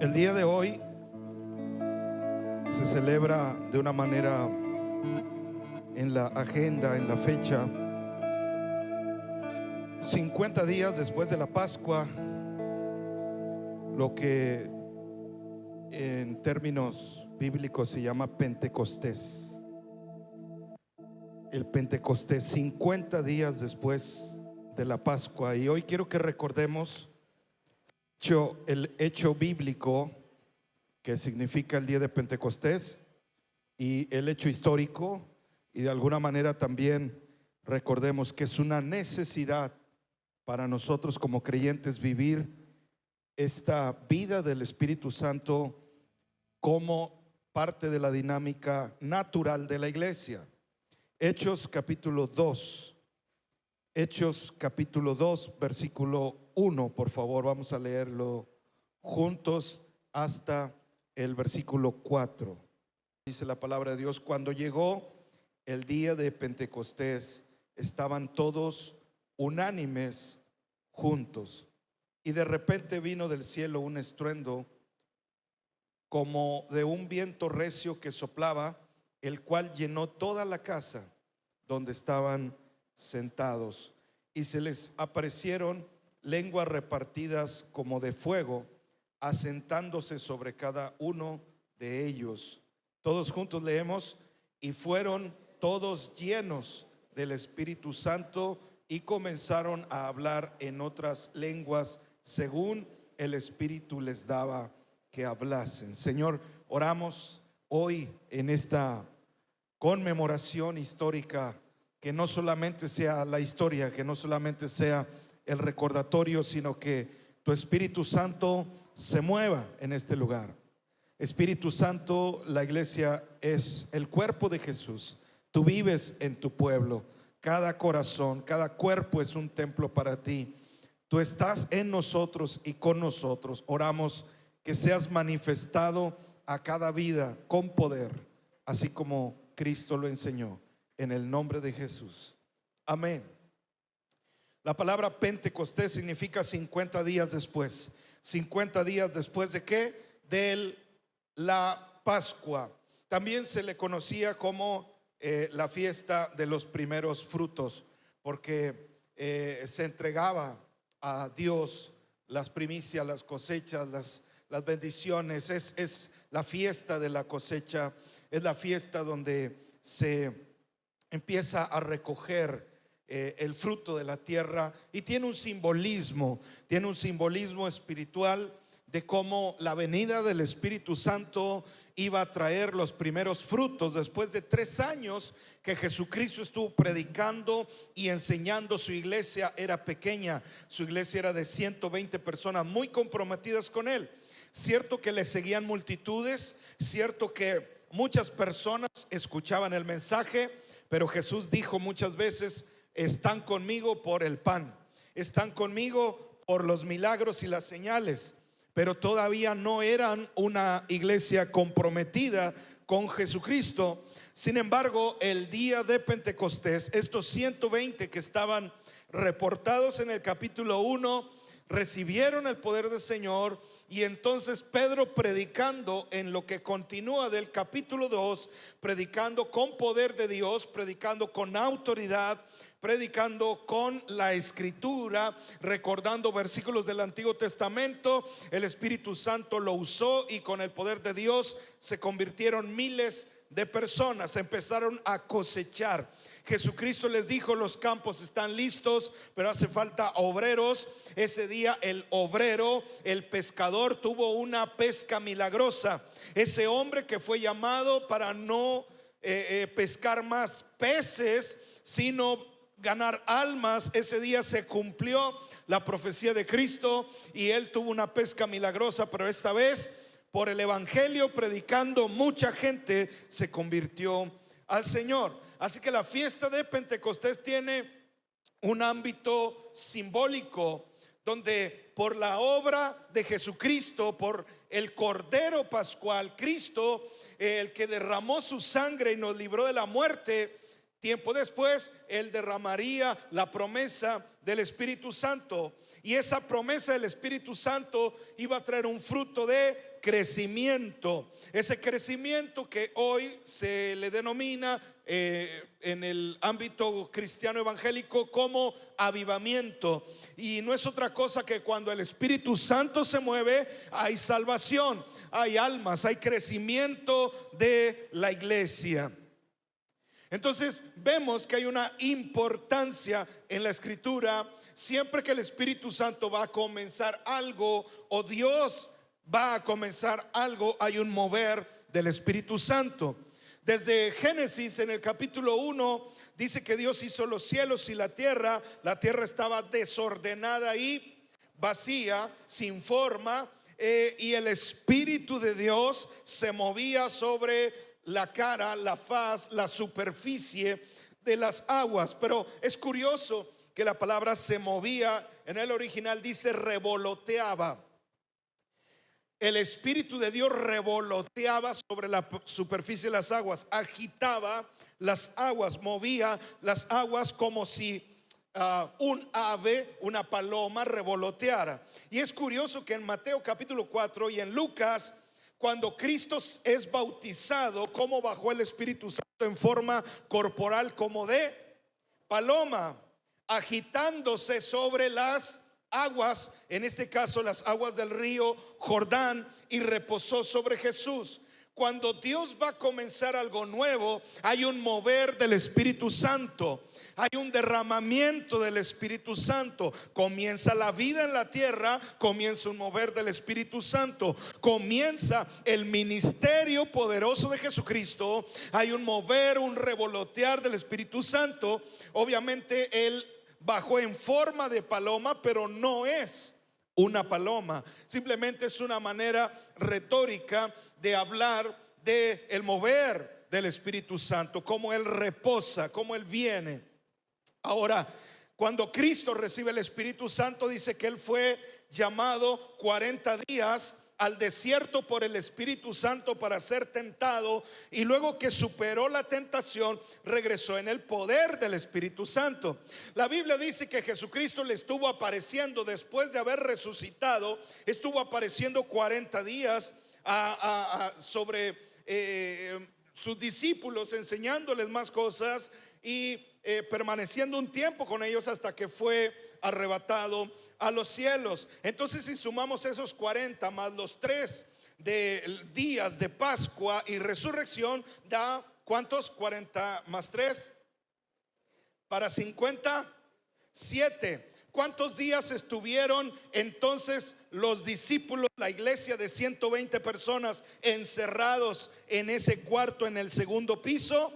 El día de hoy se celebra de una manera en la agenda, en la fecha, 50 días después de la Pascua, lo que en términos bíblicos se llama Pentecostés. El Pentecostés, 50 días después de la Pascua. Y hoy quiero que recordemos el hecho bíblico que significa el día de Pentecostés y el hecho histórico, y de alguna manera también recordemos que es una necesidad para nosotros como creyentes vivir esta vida del Espíritu Santo como parte de la dinámica natural de la iglesia. Hechos capítulo 2, Hechos capítulo 2, versículo 1, por favor, vamos a leerlo juntos hasta el versículo 4. Dice la palabra de Dios: cuando llegó el día de Pentecostés, estaban todos unánimes juntos, y de repente vino del cielo un estruendo como de un viento recio que soplaba, el cual llenó toda la casa donde estaban sentados, y se les aparecieron lenguas repartidas como de fuego, asentándose sobre cada uno de ellos. Todos juntos leemos: y fueron todos llenos del Espíritu Santo y comenzaron a hablar en otras lenguas según el Espíritu les daba que hablasen. Señor, oramos hoy en esta conmemoración histórica, que no solamente sea la historia, que no solamente sea el recordatorio, sino que tu Espíritu Santo se mueva en este lugar. Espíritu Santo, la iglesia es el cuerpo de Jesús. Tú vives en tu pueblo. Cada corazón, cada cuerpo es un templo para ti. Tú estás en nosotros y con nosotros. Oramos que seas manifestado a cada vida con poder, así como Cristo lo enseñó, en el nombre de Jesús. Amén. La palabra Pentecostés significa 50 días después. 50 días después ¿de qué? De la Pascua. También se le conocía como la fiesta de los primeros frutos, porque se entregaba a Dios las primicias, las cosechas, las bendiciones. Es la fiesta de la cosecha, es la fiesta donde se empieza a recoger el fruto de la tierra, y tiene un simbolismo espiritual de cómo la venida del Espíritu Santo iba a traer los primeros frutos después de 3 años que Jesucristo estuvo predicando y enseñando. Su iglesia era pequeña, su iglesia era de 120 personas muy comprometidas con él. Cierto que le seguían multitudes, cierto que muchas personas escuchaban el mensaje, pero Jesús dijo muchas veces: están conmigo por el pan, están conmigo por los milagros y las señales, pero todavía no eran una iglesia comprometida con Jesucristo. Sin embargo, el día de Pentecostés, estos 120 que estaban reportados en el capítulo 1 recibieron el poder del Señor. Y entonces Pedro, predicando en lo que continúa del capítulo 2, predicando con poder de Dios, predicando con autoridad, predicando con la escritura, recordando versículos del Antiguo Testamento, el Espíritu Santo lo usó, y con el poder de Dios se convirtieron miles de personas, empezaron a cosechar. Jesucristo les dijo: los campos están listos, pero hace falta obreros. Ese día el obrero, el pescador, tuvo una pesca milagrosa. Ese hombre que fue llamado para no pescar más peces, sino ganar almas, ese día se cumplió la profecía de Cristo y él tuvo una pesca milagrosa. Pero esta vez, por el evangelio predicando, mucha gente se convirtió al Señor. Así que la fiesta de Pentecostés tiene un ámbito simbólico, donde por la obra de Jesucristo, por el Cordero Pascual, Cristo, el que derramó su sangre y nos libró de la muerte, tiempo después Él derramaría la promesa del Espíritu Santo. Y esa promesa del Espíritu Santo iba a traer un fruto de crecimiento. Ese crecimiento que hoy se le denomina en el ámbito cristiano evangélico como avivamiento. Y no es otra cosa que cuando el Espíritu Santo se mueve, hay salvación, hay almas, hay crecimiento de la iglesia. Entonces vemos que hay una importancia en la Escritura. Siempre que el Espíritu Santo va a comenzar algo, o Dios va a comenzar algo, hay un mover del Espíritu Santo. Desde Génesis, en el capítulo 1, dice que Dios hizo los cielos y la tierra. La tierra estaba desordenada y vacía, sin forma, y el Espíritu de Dios se movía sobre la cara, la faz, la superficie de las aguas. Pero es curioso que la palabra se movía, en el original dice revoloteaba. El Espíritu de Dios revoloteaba sobre la superficie de las aguas, agitaba las aguas, movía las aguas como si un ave, una paloma revoloteara. Y es curioso que en Mateo capítulo 4 y en Lucas, cuando Cristo es bautizado, como bajó el Espíritu Santo en forma corporal como de paloma, agitándose sobre las aguas, en este caso las aguas del río Jordán, y reposó sobre Jesús. Cuando Dios va a comenzar algo nuevo, hay un mover del Espíritu Santo, hay un derramamiento del Espíritu Santo. Comienza la vida en la tierra, comienza un mover del Espíritu Santo, comienza el ministerio poderoso de Jesucristo, hay un mover, un revolotear del Espíritu Santo. Obviamente Él bajó en forma de paloma, pero no es una paloma, simplemente es una manera retórica de hablar de el mover del Espíritu Santo, cómo Él reposa, cómo Él viene. Ahora, cuando Cristo recibe el Espíritu Santo, dice que Él fue llamado 40 días al desierto por el Espíritu Santo para ser tentado, y luego que superó la tentación, regresó en el poder del Espíritu Santo. La Biblia dice que Jesucristo le estuvo apareciendo después de haber resucitado, estuvo apareciendo 40 días sobre sus discípulos, enseñándoles más cosas y permaneciendo un tiempo con ellos hasta que fue arrebatado a los cielos. Entonces, si sumamos esos 40 más los 3 de días de Pascua y resurrección, da ¿cuántos? 40 más 3 para 57. ¿Cuántos días estuvieron entonces los discípulos, la iglesia de 120 personas, encerrados en ese cuarto en el segundo piso?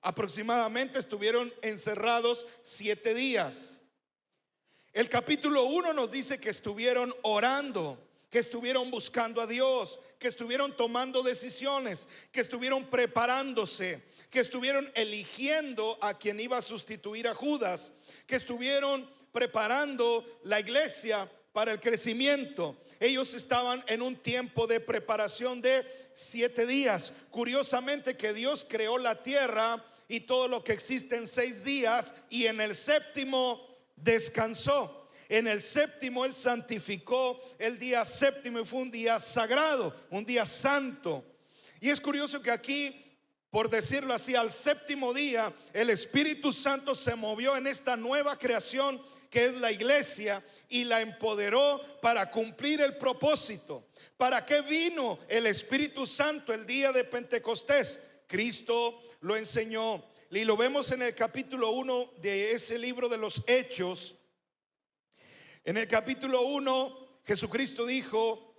Aproximadamente estuvieron encerrados 7 días. El capítulo 1 nos dice que estuvieron orando, que estuvieron buscando a Dios, que estuvieron tomando decisiones, que estuvieron preparándose, que estuvieron eligiendo a quien iba a sustituir a Judas, que estuvieron preparando la iglesia para el crecimiento. Ellos estaban en un tiempo de preparación de 7 días. Curiosamente que Dios creó la tierra y todo lo que existe en 6 días, y en el séptimo descansó. En el séptimo Él santificó el día séptimo y fue un día sagrado, un día santo. Y es curioso que aquí, por decirlo así, al séptimo día el Espíritu Santo se movió en esta nueva creación que es la iglesia y la empoderó para cumplir el propósito. ¿Para qué vino el Espíritu Santo el día de Pentecostés? Cristo lo enseñó. Y lo vemos en el capítulo 1 de ese libro de los Hechos. En el capítulo 1 Jesucristo dijo,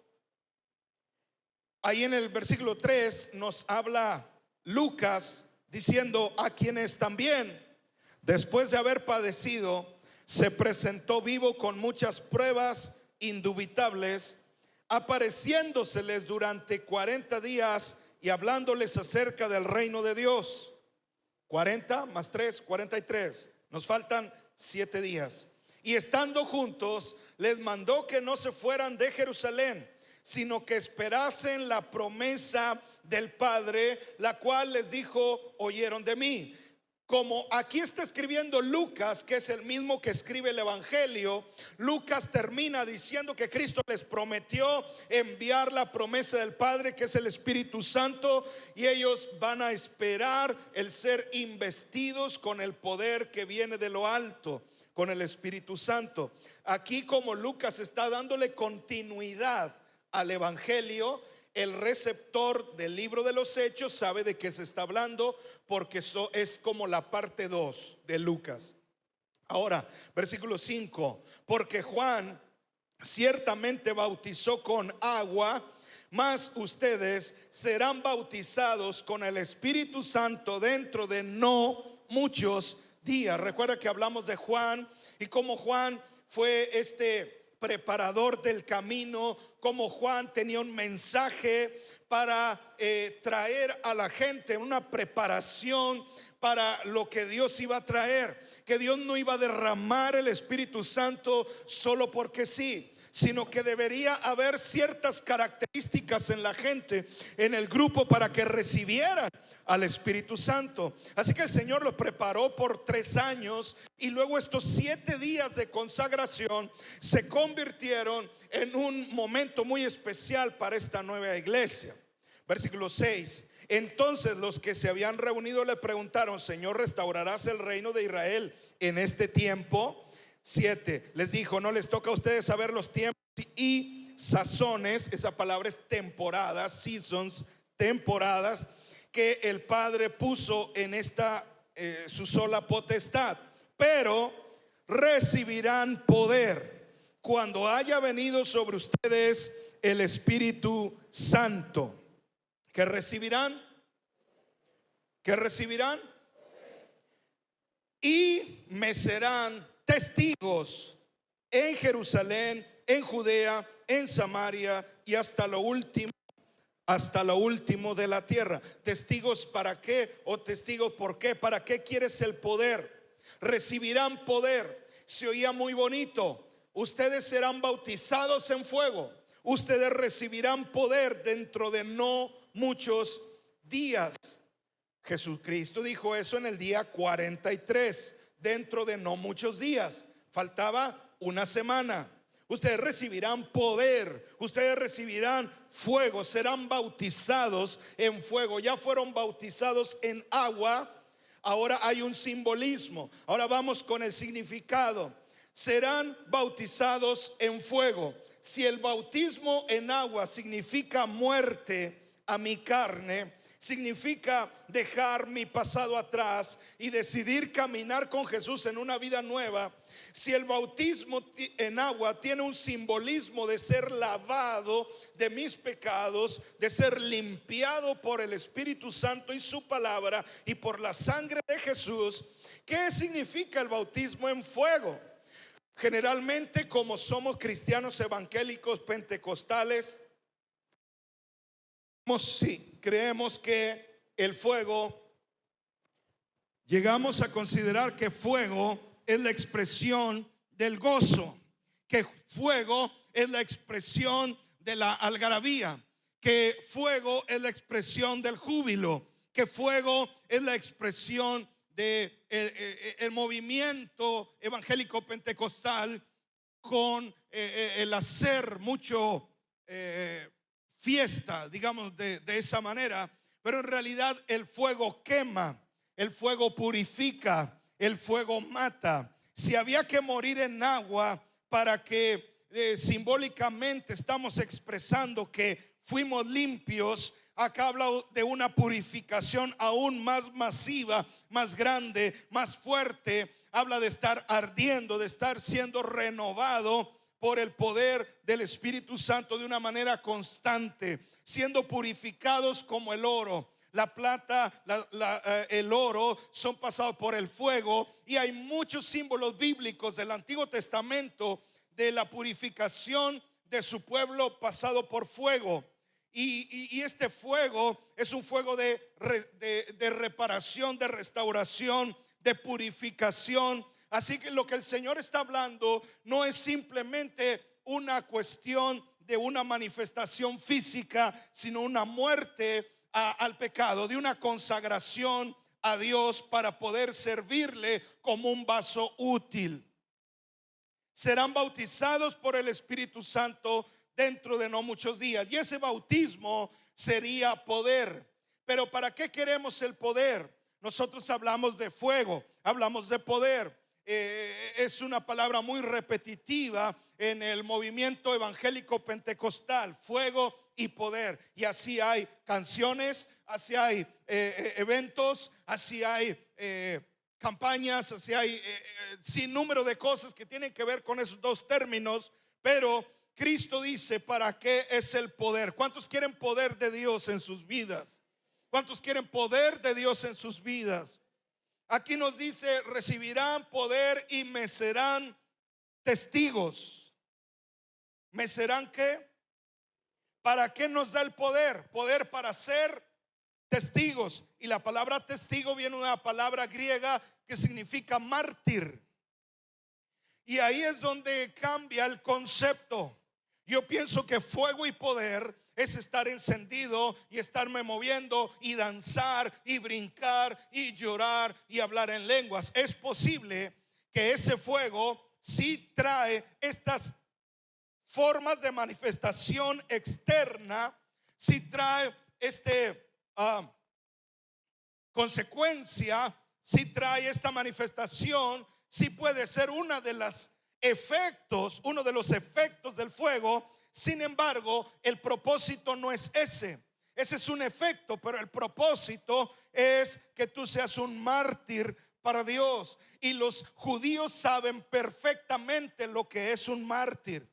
ahí en el versículo 3 nos habla Lucas diciendo: a quienes también después de haber padecido se presentó vivo con muchas pruebas indubitables, apareciéndoseles durante 40 días y hablándoles acerca del reino de Dios. 40 más 3, 43. Nos faltan 7 días. Y estando juntos, les mandó que no se fueran de Jerusalén, sino que esperasen la promesa del Padre, la cual les dijo: oyeron de mí. como aquí está escribiendo Lucas, que es el mismo que escribe el Evangelio, Lucas termina diciendo que Cristo les prometió enviar la promesa del Padre, que es el Espíritu Santo, y ellos van a esperar el ser investidos con el poder que viene de lo alto, con el Espíritu Santo. Aquí, como Lucas está dándole continuidad al Evangelio, el receptor del libro de los Hechos sabe de qué se está hablando, porque eso es como la parte 2 de Lucas. Ahora, versículo 5: porque Juan ciertamente bautizó con agua, mas ustedes serán bautizados con el Espíritu Santo dentro de no muchos días. Recuerda que hablamos de Juan y cómo Juan fue preparador del camino, como Juan tenía un mensaje para traer a la gente una preparación para lo que Dios iba a traer, que Dios no iba a derramar el Espíritu Santo solo porque sí, sino que debería haber ciertas características en la gente, en el grupo, para que recibieran al Espíritu Santo. Así que el Señor los preparó por 3 años, y luego estos 7 días de consagración se convirtieron en un momento muy especial para esta nueva iglesia. Versículo 6: entonces los que se habían reunido le preguntaron: Señor, ¿restaurarás el reino de Israel en este tiempo? 7: les dijo: no les toca a ustedes saber los tiempos y sazones, esa palabra es temporadas, seasons, temporadas, que el Padre puso en esta su sola potestad, pero recibirán poder cuando haya venido sobre ustedes el Espíritu Santo. ¿Qué recibirán? ¿Qué recibirán? Y me serán testigos en Jerusalén, en Judea, en Samaria y hasta lo último de la tierra. ¿Testigos para qué? ¿O testigos por qué? ¿Para qué quieres el poder? Recibirán poder. Se oía muy bonito. Ustedes serán bautizados en fuego. Ustedes recibirán poder dentro de no muchos días. Jesucristo dijo eso en el día 43, dentro de no muchos días. Faltaba una semana. Ustedes recibirán poder, ustedes recibirán fuego, serán bautizados en fuego. Ya fueron bautizados en agua, ahora hay un simbolismo. Ahora vamos con el significado. Serán bautizados en fuego. Si el bautismo en agua significa muerte a mi carne, significa dejar mi pasado atrás y decidir caminar con Jesús en una vida nueva. Si el bautismo en agua tiene un simbolismo de ser lavado de mis pecados, de ser limpiado por el Espíritu Santo y su palabra y por la sangre de Jesús, ¿qué significa el bautismo en fuego? Generalmente, como somos cristianos evangélicos pentecostales, creemos que el fuego, llegamos a considerar que fuego es la expresión del gozo, que fuego es la expresión de la algarabía, que fuego es la expresión del júbilo, que fuego es la expresión de el movimiento evangélico pentecostal, con el hacer mucho fiesta, digamos, de esa manera. Pero en realidad el fuego quema, el fuego purifica, el fuego mata. Si había que morir en agua para que simbólicamente estamos expresando que fuimos limpios, acá habla de una purificación aún más masiva, más grande, más fuerte. Habla de estar ardiendo, de estar siendo renovado por el poder del Espíritu Santo de una manera constante, siendo purificados como el oro. La plata, el oro son pasados por el fuego, y hay muchos símbolos bíblicos del Antiguo Testamento de la purificación de su pueblo pasado por fuego. Y este fuego es un fuego de reparación, de restauración, de purificación. Así que lo que el Señor está hablando no es simplemente una cuestión de una manifestación física, sino una muerte al pecado, de una consagración a Dios para poder servirle como un vaso útil. Serán bautizados por el Espíritu Santo dentro de no muchos días. Y ese bautismo sería poder. Pero ¿para qué queremos el poder? Nosotros hablamos de fuego, hablamos de poder. Es una palabra muy repetitiva en el movimiento evangélico pentecostal: fuego y poder. Y así hay canciones, así hay eventos, así hay campañas, así hay sin número de cosas que tienen que ver con esos dos términos. Pero Cristo dice: ¿para qué es el poder? ¿Cuántos quieren poder de Dios en sus vidas? ¿Cuántos quieren poder de Dios en sus vidas? Aquí nos dice: recibirán poder y me serán testigos. ¿Me serán qué? ¿Para qué nos da el poder? Poder para ser testigos. Y la palabra testigo viene de una palabra griega que significa mártir. Y ahí es donde cambia el concepto. Yo pienso que fuego y poder es estar encendido y estarme moviendo y danzar y brincar y llorar y hablar en lenguas. Es posible que ese fuego sí trae estas formas de manifestación externa, sí trae consecuencia, sí trae esta manifestación, sí puede ser uno de los efectos del fuego. Sin embargo, el propósito no es ese. Ese es un efecto, pero el propósito es que tú seas un mártir para Dios. Y los judíos saben perfectamente lo que es un mártir.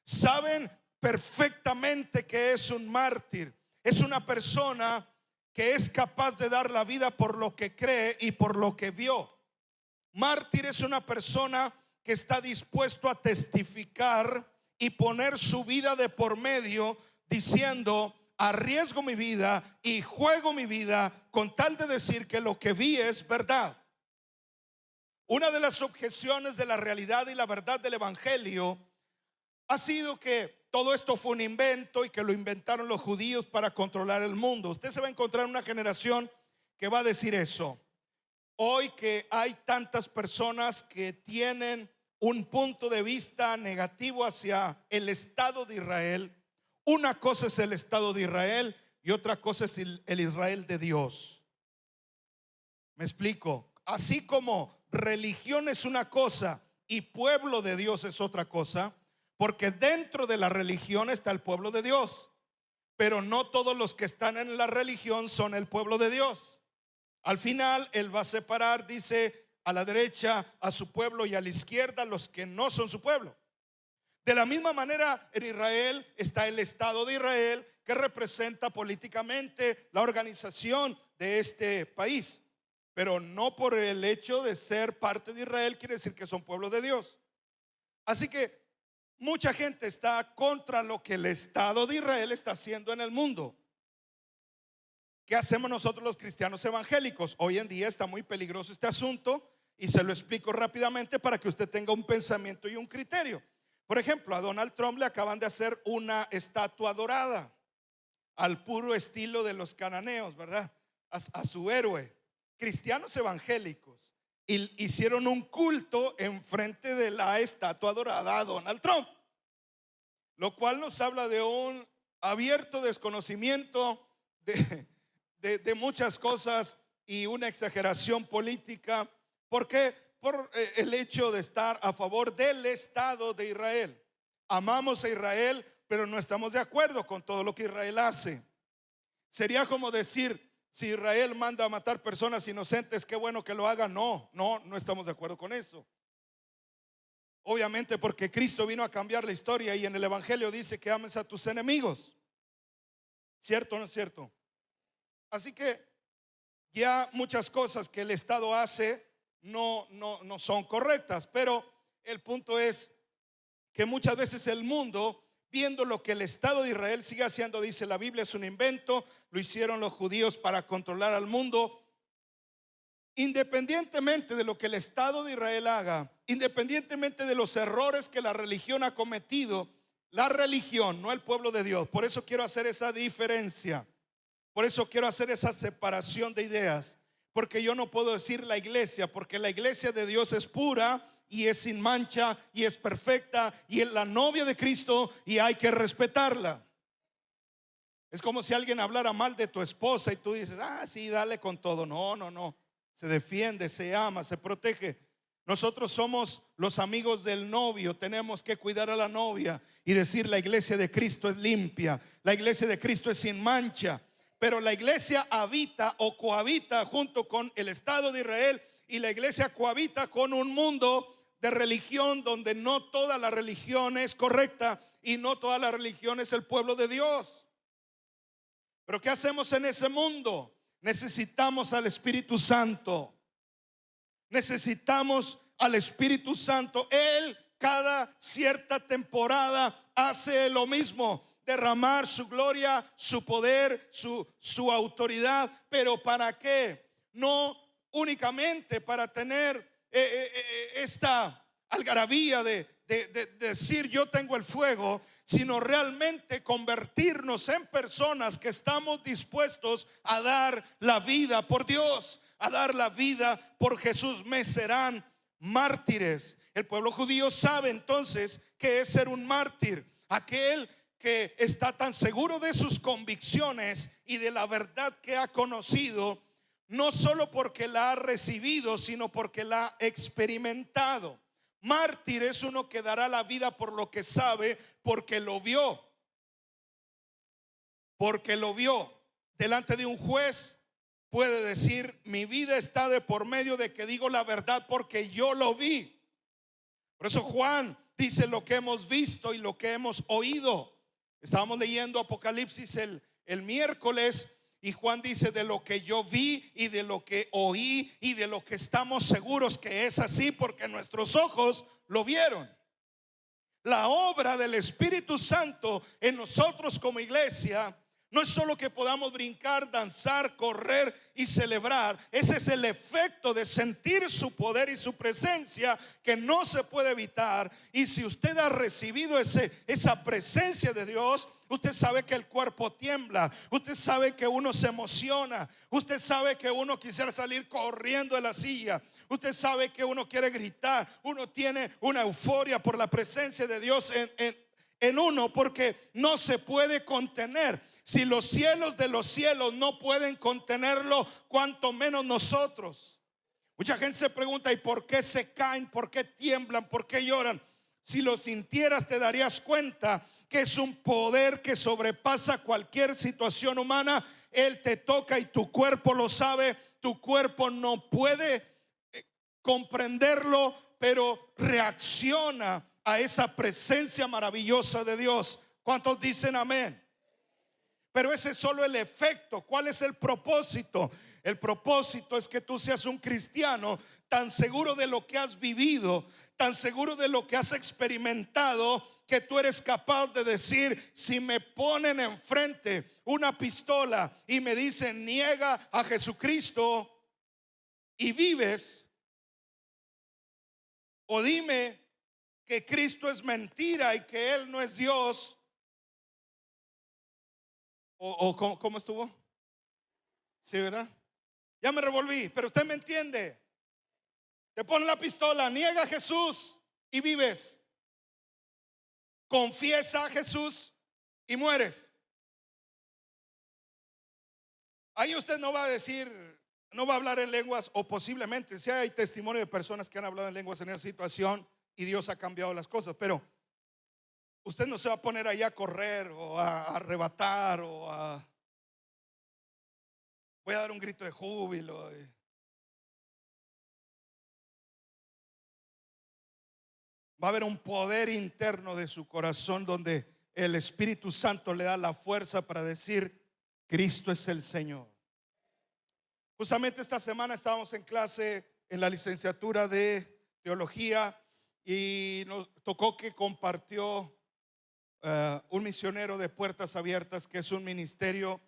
Saben perfectamente que es un mártir. Es una persona que es capaz de dar la vida por lo que cree y por lo que vio. Mártir es una persona que está dispuesto a testificar y poner su vida de por medio, diciendo: arriesgo mi vida y juego mi vida con tal de decir que lo que vi es verdad. Una de las objeciones de la realidad y la verdad del evangelio ha sido que todo esto fue un invento y que lo inventaron los judíos para controlar el mundo. Usted se va a encontrar en una generación que va a decir eso. Hoy que hay tantas personas que tienen un punto de vista negativo hacia el Estado de Israel, una cosa es el Estado de Israel y otra cosa es el Israel de Dios. ¿Me explico? Así como religión es una cosa y pueblo de Dios es otra cosa, porque dentro de la religión está el pueblo de Dios, pero no todos los que están en la religión son el pueblo de Dios. Al final Él va a separar, dice, a la derecha a su pueblo y a la izquierda a los que no son su pueblo. De la misma manera, en Israel está el Estado de Israel, que representa políticamente la organización de este país, pero no por el hecho de ser parte de Israel quiere decir que son pueblo de Dios. Así que mucha gente está contra lo que el Estado de Israel está haciendo en el mundo. ¿Qué hacemos nosotros los cristianos evangélicos? Hoy en día está muy peligroso este asunto y se lo explico rápidamente para que usted tenga un pensamiento y un criterio. Por ejemplo, a Donald Trump le acaban de hacer una estatua dorada al puro estilo de los cananeos, ¿verdad? A su héroe. Cristianos evangélicos hicieron un culto enfrente de la estatua dorada a Donald Trump, lo cual nos habla de un abierto desconocimiento de muchas cosas y una exageración política. ¿Por qué? Por el hecho de estar a favor del Estado de Israel. Amamos a Israel, pero no estamos de acuerdo con todo lo que Israel hace. Sería como decir: si Israel manda a matar personas inocentes, qué bueno que lo haga. No estamos de acuerdo con eso. Obviamente, porque Cristo vino a cambiar la historia y en el evangelio dice que ames a tus enemigos. ¿Cierto o no es cierto? Así que ya muchas cosas que el Estado hace no son correctas, pero el punto es que muchas veces el mundo, viendo lo que el Estado de Israel sigue haciendo, dice: la Biblia es un invento, lo hicieron los judíos para controlar al mundo. Independientemente de lo que el Estado de Israel haga, independientemente de los errores que la religión ha cometido, la religión, no el pueblo de Dios. Por eso quiero hacer esa diferencia. Por eso quiero hacer esa separación de ideas, porque yo no puedo decir la iglesia, porque la iglesia de Dios es pura y es sin mancha y es perfecta y es la novia de Cristo y hay que respetarla. Es como si alguien hablara mal de tu esposa y tú dices, ah, sí, dale con todo. No, no, no. Se defiende, se ama, se protege. Nosotros somos los amigos del novio. Tenemos que cuidar a la novia y decir, la iglesia de Cristo es limpia, la iglesia de Cristo es sin mancha. Pero la iglesia habita o cohabita junto con el Estado de Israel, y la iglesia cohabita con un mundo de religión donde no toda la religión es correcta y no toda la religión es el pueblo de Dios. Pero ¿qué hacemos en ese mundo? Necesitamos al Espíritu Santo. Necesitamos al Espíritu Santo. Él cada cierta temporada hace lo mismo: derramar su gloria, su poder, su autoridad. Pero ¿para qué? No únicamente para tener esta algarabía de decir yo tengo el fuego, sino realmente convertirnos en personas que estamos dispuestos a dar la vida por Dios, a dar la vida por Jesús. Me serán mártires. El pueblo judío sabe entonces qué es ser un mártir: aquel que está tan seguro de sus convicciones y de la verdad que ha conocido, no solo porque la ha recibido, sino porque la ha experimentado. Mártir es uno que dará la vida por lo que sabe, porque lo vio. Porque lo vio. Delante de un juez puede decir, mi vida está de por medio de que digo la verdad porque yo lo vi. Por eso Juan dice lo que hemos visto y lo que hemos oído. Estábamos leyendo Apocalipsis el miércoles, y Juan dice, de lo que yo vi y de lo que oí y de lo que estamos seguros que es así porque nuestros ojos lo vieron. La obra del Espíritu Santo en nosotros como iglesia no es solo que podamos brincar, danzar, correr y celebrar. Ese es el efecto de sentir su poder y su presencia que no se puede evitar. Y si usted ha recibido esa presencia de Dios, usted sabe que el cuerpo tiembla, usted sabe que uno se emociona, usted sabe que uno quisiera salir corriendo de la silla, usted sabe que uno quiere gritar, uno tiene una euforia por la presencia de Dios en uno, porque no se puede contener. Si los cielos de los cielos no pueden contenerlo, cuanto menos nosotros. Mucha gente se pregunta, ¿y por qué se caen? ¿Por qué tiemblan? ¿Por qué lloran? Si lo sintieras te darías cuenta que es un poder que sobrepasa cualquier situación humana. Él te toca y tu cuerpo lo sabe. Tu cuerpo no puede comprenderlo, pero reacciona a esa presencia maravillosa de Dios. ¿Cuántos dicen amén? Pero ese es solo el efecto. ¿Cuál es el propósito? El propósito es que tú seas un cristiano tan seguro de lo que has vivido, tan seguro de lo que has experimentado, que tú eres capaz de decir, si me ponen enfrente una pistola y me dicen niega a Jesucristo y vives, o dime que Cristo es mentira y que Él no es Dios, o ¿cómo estuvo? Sí, ¿verdad? Ya me revolví, pero usted me entiende. Te ponen la pistola, niega a Jesús y vives. Confiesa a Jesús y mueres. Ahí usted no va a decir, no va a hablar en lenguas, o posiblemente, si hay testimonio de personas que han hablado en lenguas en esa situación y Dios ha cambiado las cosas, pero usted no se va a poner ahí a correr o a arrebatar o a voy a dar un grito de júbilo. Va a haber un poder interno de su corazón donde el Espíritu Santo le da la fuerza para decir, Cristo es el Señor. Justamente esta semana estábamos en clase en la licenciatura de teología y nos tocó que compartió un misionero de Puertas Abiertas, que es un ministerio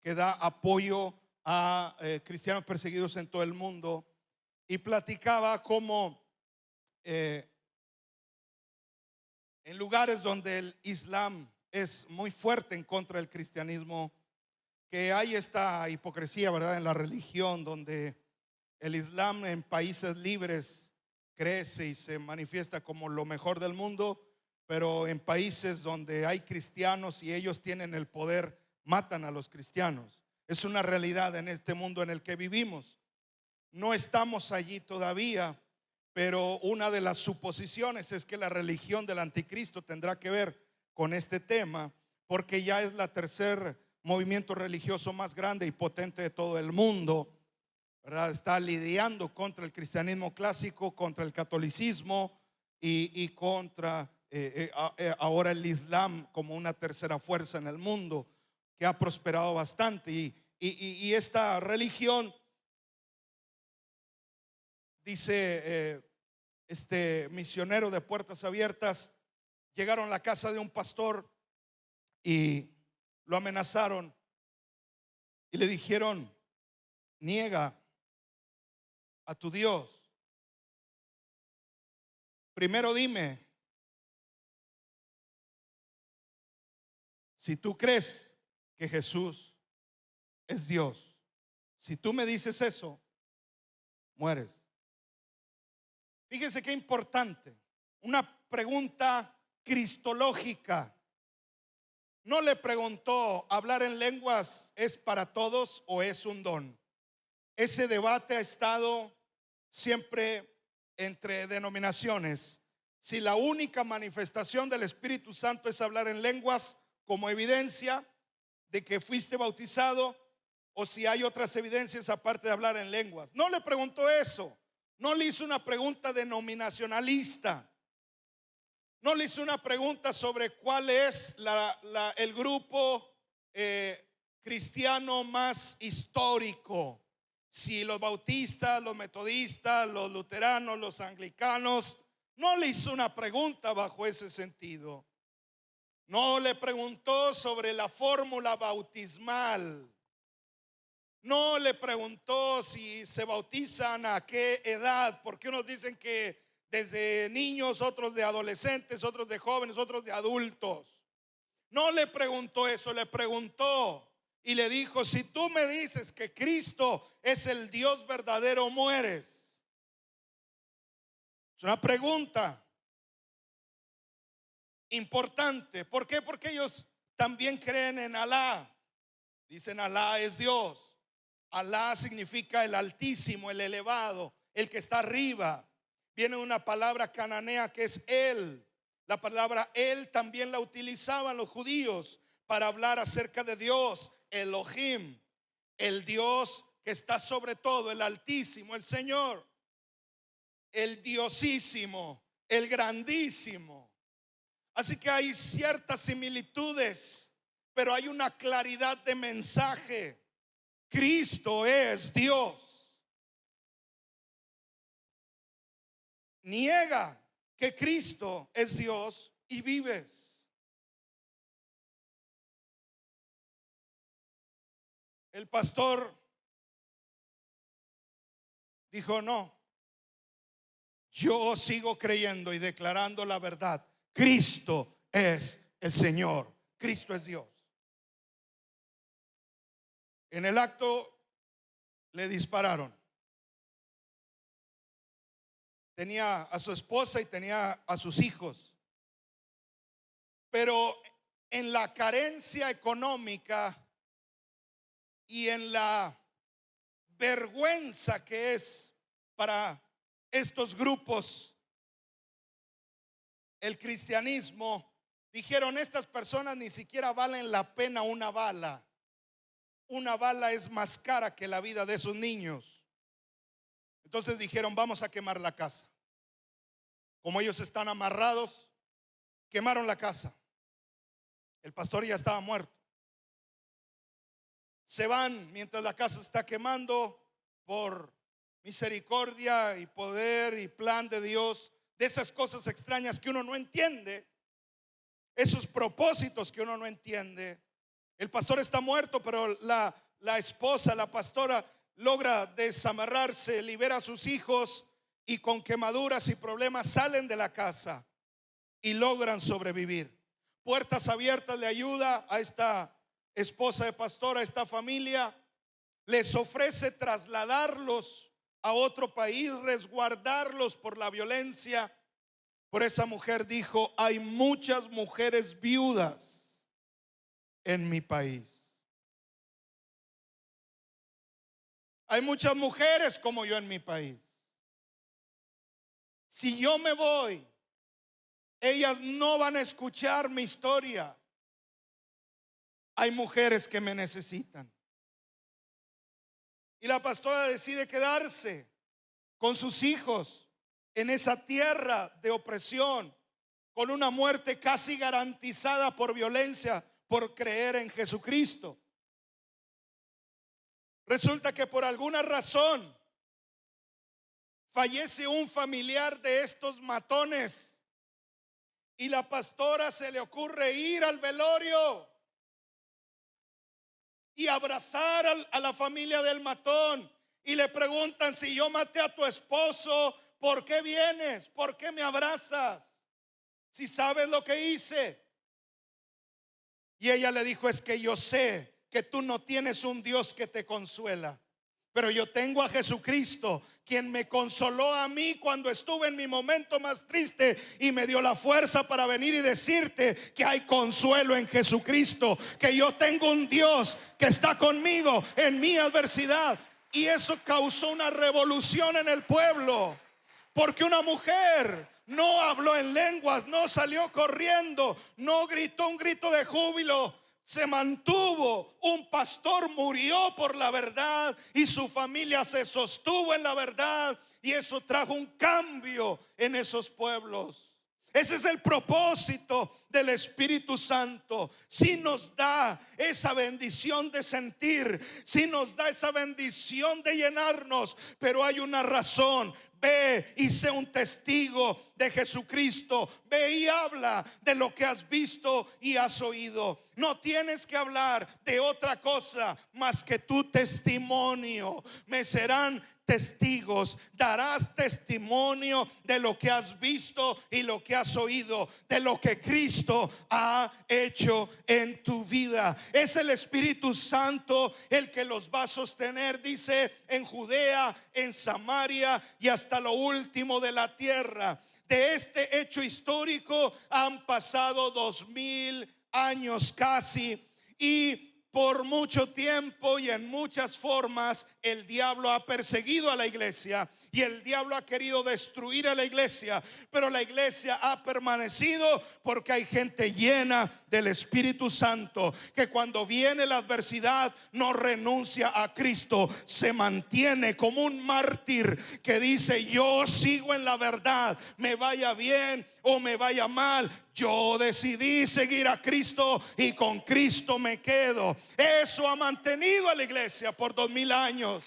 que da apoyo a cristianos perseguidos en todo el mundo, y platicaba cómo en lugares donde el Islam es muy fuerte en contra del cristianismo, que hay esta hipocresía, ¿verdad?, en la religión, donde el Islam en países libres crece y se manifiesta como lo mejor del mundo, pero en países donde hay cristianos y ellos tienen el poder, matan a los cristianos. Es una realidad en este mundo en el que vivimos. No estamos allí todavía, pero una de las suposiciones es que la religión del anticristo tendrá que ver con este tema, porque ya es la tercer movimiento religioso más grande y potente de todo el mundo, ¿verdad? Está lidiando contra el cristianismo clásico, contra el catolicismo y contra ahora el Islam como una tercera fuerza en el mundo que ha prosperado bastante. Y esta religión, dice este misionero de Puertas Abiertas, llegaron a la casa de un pastor y lo amenazaron y le dijeron: niega a tu Dios. Primero dime si tú crees que Jesús es Dios. Si tú me dices eso, mueres. Fíjese qué importante, una pregunta cristológica. No le preguntó: ¿hablar en lenguas es para todos o es un don? Ese debate ha estado siempre entre denominaciones. Si la única manifestación del Espíritu Santo es hablar en lenguas como evidencia de que fuiste bautizado, o si hay otras evidencias aparte de hablar en lenguas. No le preguntó eso. No le hizo una pregunta denominacionalista. No le hizo una pregunta sobre cuál es el grupo cristiano más histórico. Si los bautistas, los metodistas, los luteranos, los anglicanos. No le hizo una pregunta bajo ese sentido. No le preguntó sobre la fórmula bautismal. No le preguntó si se bautizan a qué edad, porque unos dicen que desde niños, otros de adolescentes, otros de jóvenes, otros de adultos. No le preguntó eso, le preguntó y le dijo: si tú me dices que Cristo es el Dios verdadero, mueres. Es una pregunta importante. ¿Por qué? Porque ellos también creen en Alá. Dicen: Alá es Dios. Alá significa el Altísimo, el elevado, el que está arriba. Viene una palabra cananea que es Él. La palabra Él también la utilizaban los judíos para hablar acerca de Dios, Elohim, el Dios que está sobre todo, el Altísimo, el Señor, el Diosísimo, el Grandísimo. Así que hay ciertas similitudes, pero hay una claridad de mensaje. Cristo es Dios. Niega que Cristo es Dios y vives. El pastor dijo: no, yo sigo creyendo y declarando la verdad. Cristo es el Señor. Cristo es Dios. En el acto le dispararon. Tenía a su esposa y tenía a sus hijos. Pero en la carencia económica y en la vergüenza que es para estos grupos el cristianismo, dijeron: estas personas ni siquiera valen la pena una bala. Una bala es más cara que la vida de esos niños. Entonces dijeron: vamos a quemar la casa. Como ellos están amarrados, quemaron la casa. El pastor ya estaba muerto. Se van mientras la casa está quemando, por misericordia y poder y plan de Dios, de esas cosas extrañas que uno no entiende, esos propósitos que uno no entiende. El pastor está muerto, pero la esposa, la pastora, logra desamarrarse, libera a sus hijos y con quemaduras y problemas salen de la casa y logran sobrevivir. Puertas Abiertas le ayuda a esta esposa de pastor, a esta familia, les ofrece trasladarlos a otro país, resguardarlos por la violencia. Por esa mujer dijo: hay muchas mujeres viudas en mi país. Hay muchas mujeres como yo en mi país. Si yo me voy, ellas no van a escuchar mi historia. Hay mujeres que me necesitan. Y la pastora decide quedarse con sus hijos en esa tierra de opresión, con una muerte casi garantizada por violencia, por creer en Jesucristo. Resulta que por alguna razón fallece un familiar de estos matones y la pastora se le ocurre ir al velorio y abrazar a la familia del matón, y le preguntan: si yo maté a tu esposo, ¿por qué vienes? ¿Por qué me abrazas? Si sabes lo que hice. Y ella le dijo: es que yo sé que tú no tienes un Dios que te consuela, pero yo tengo a Jesucristo, quien me consoló a mí cuando estuve en mi momento más triste y me dio la fuerza para venir y decirte que hay consuelo en Jesucristo, que yo tengo un Dios que está conmigo en mi adversidad. Y eso causó una revolución en el pueblo, porque una mujer no habló en lenguas, no salió corriendo, no gritó un grito de júbilo. Se mantuvo. Un pastor murió por la verdad y su familia se sostuvo en la verdad, y eso trajo un cambio en esos pueblos. Ese es el propósito del Espíritu Santo. Si nos da esa bendición de sentir, si nos da esa bendición de llenarnos, pero hay una razón. Ve y sé un testigo de Jesucristo. Ve y habla de lo que has visto y has oído. No tienes que hablar de otra cosa más que tu testimonio. Me serán testigos, darás testimonio de lo que has visto y lo que has oído, de lo que Cristo ha hecho en tu vida. Es el Espíritu Santo el que los va a sostener, dice, en Judea, en Samaria y hasta lo último de la tierra. De este hecho histórico han pasado 2000 años casi, y por mucho tiempo y en muchas formas el diablo ha perseguido a la iglesia y el diablo ha querido destruir a la iglesia, pero la iglesia ha permanecido porque hay gente llena del Espíritu Santo, que cuando viene la adversidad no renuncia a Cristo, se mantiene como un mártir que dice: yo sigo en la verdad, me vaya bien o me vaya mal, yo decidí seguir a Cristo y con Cristo me quedo. Eso ha mantenido a la iglesia por 2000 años.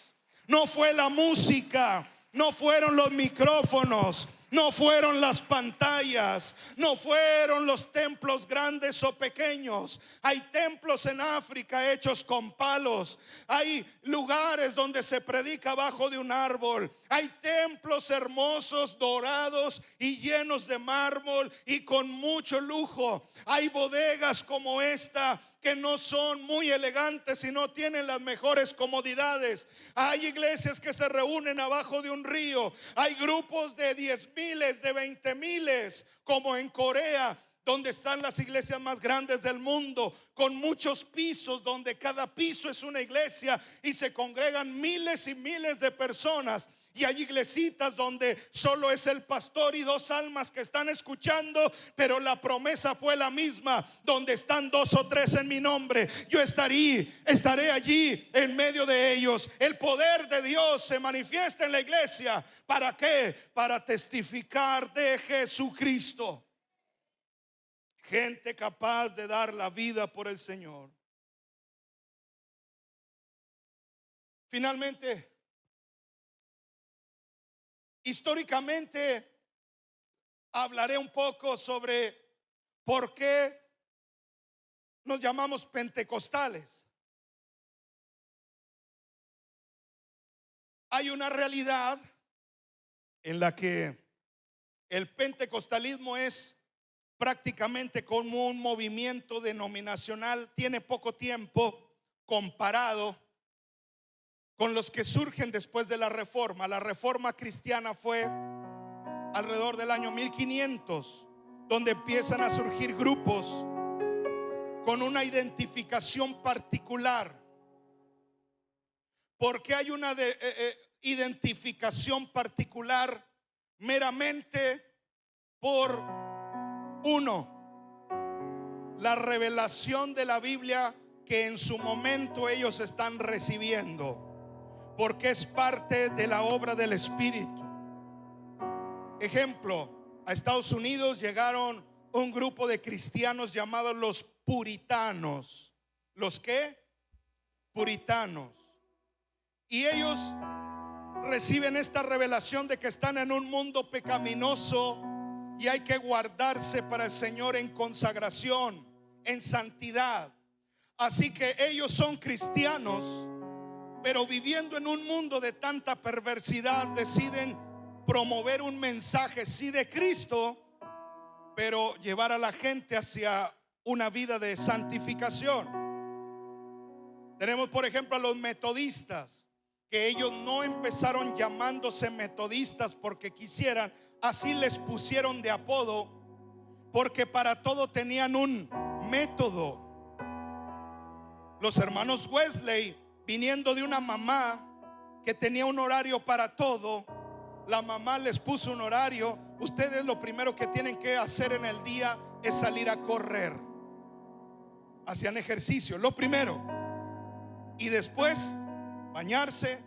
No fue la música, no fueron los micrófonos, no fueron las pantallas, no fueron los templos grandes o pequeños. Hay templos en África hechos con palos. Hay lugares donde se predica bajo de un árbol. Hay templos hermosos, dorados y llenos de mármol y con mucho lujo. Hay bodegas como esta que no son muy elegantes y no tienen las mejores comodidades. Hay iglesias que se reúnen abajo de un río. Hay grupos de 10,000, de 20,000, como en Corea, donde están las iglesias más grandes del mundo, con muchos pisos, donde cada piso es una iglesia y se congregan miles y miles de personas. Y hay iglesitas donde solo es el pastor y 2 almas que están escuchando, pero la promesa fue la misma: donde están 2 o 3 en mi nombre, yo estaré allí en medio de ellos. El poder de Dios se manifiesta en la iglesia. ¿Para qué? Para testificar de Jesucristo. Gente capaz de dar la vida por el Señor. Finalmente, históricamente hablaré un poco sobre por qué nos llamamos pentecostales. Hay una realidad en la que el pentecostalismo es prácticamente como un movimiento denominacional, tiene poco tiempo comparado con los que surgen después de la Reforma. La Reforma cristiana fue alrededor del año 1500, donde empiezan a surgir grupos con una identificación particular. Porque hay una identificación particular meramente por uno, la revelación de la Biblia que en su momento ellos están recibiendo, porque es parte de la obra del Espíritu. Ejemplo, a Estados Unidos llegaron un grupo de cristianos llamados los puritanos. ¿Los qué? Puritanos. Y ellos reciben esta revelación de que están en un mundo pecaminoso y hay que guardarse para el Señor en consagración, en santidad. Así que ellos son cristianos, pero viviendo en un mundo de tanta perversidad, deciden promover un mensaje, sí, de Cristo, pero llevar a la gente hacia una vida de santificación. Tenemos, por ejemplo, a los metodistas, que ellos no empezaron llamándose metodistas porque quisieran, así les pusieron de apodo, porque para todo tenían un método. Los hermanos Wesley, viniendo de una mamá que tenía un horario para todo, la mamá les puso un horario. Ustedes lo primero que tienen que hacer en el día es salir a correr. Hacían ejercicio, lo primero. Y después bañarse,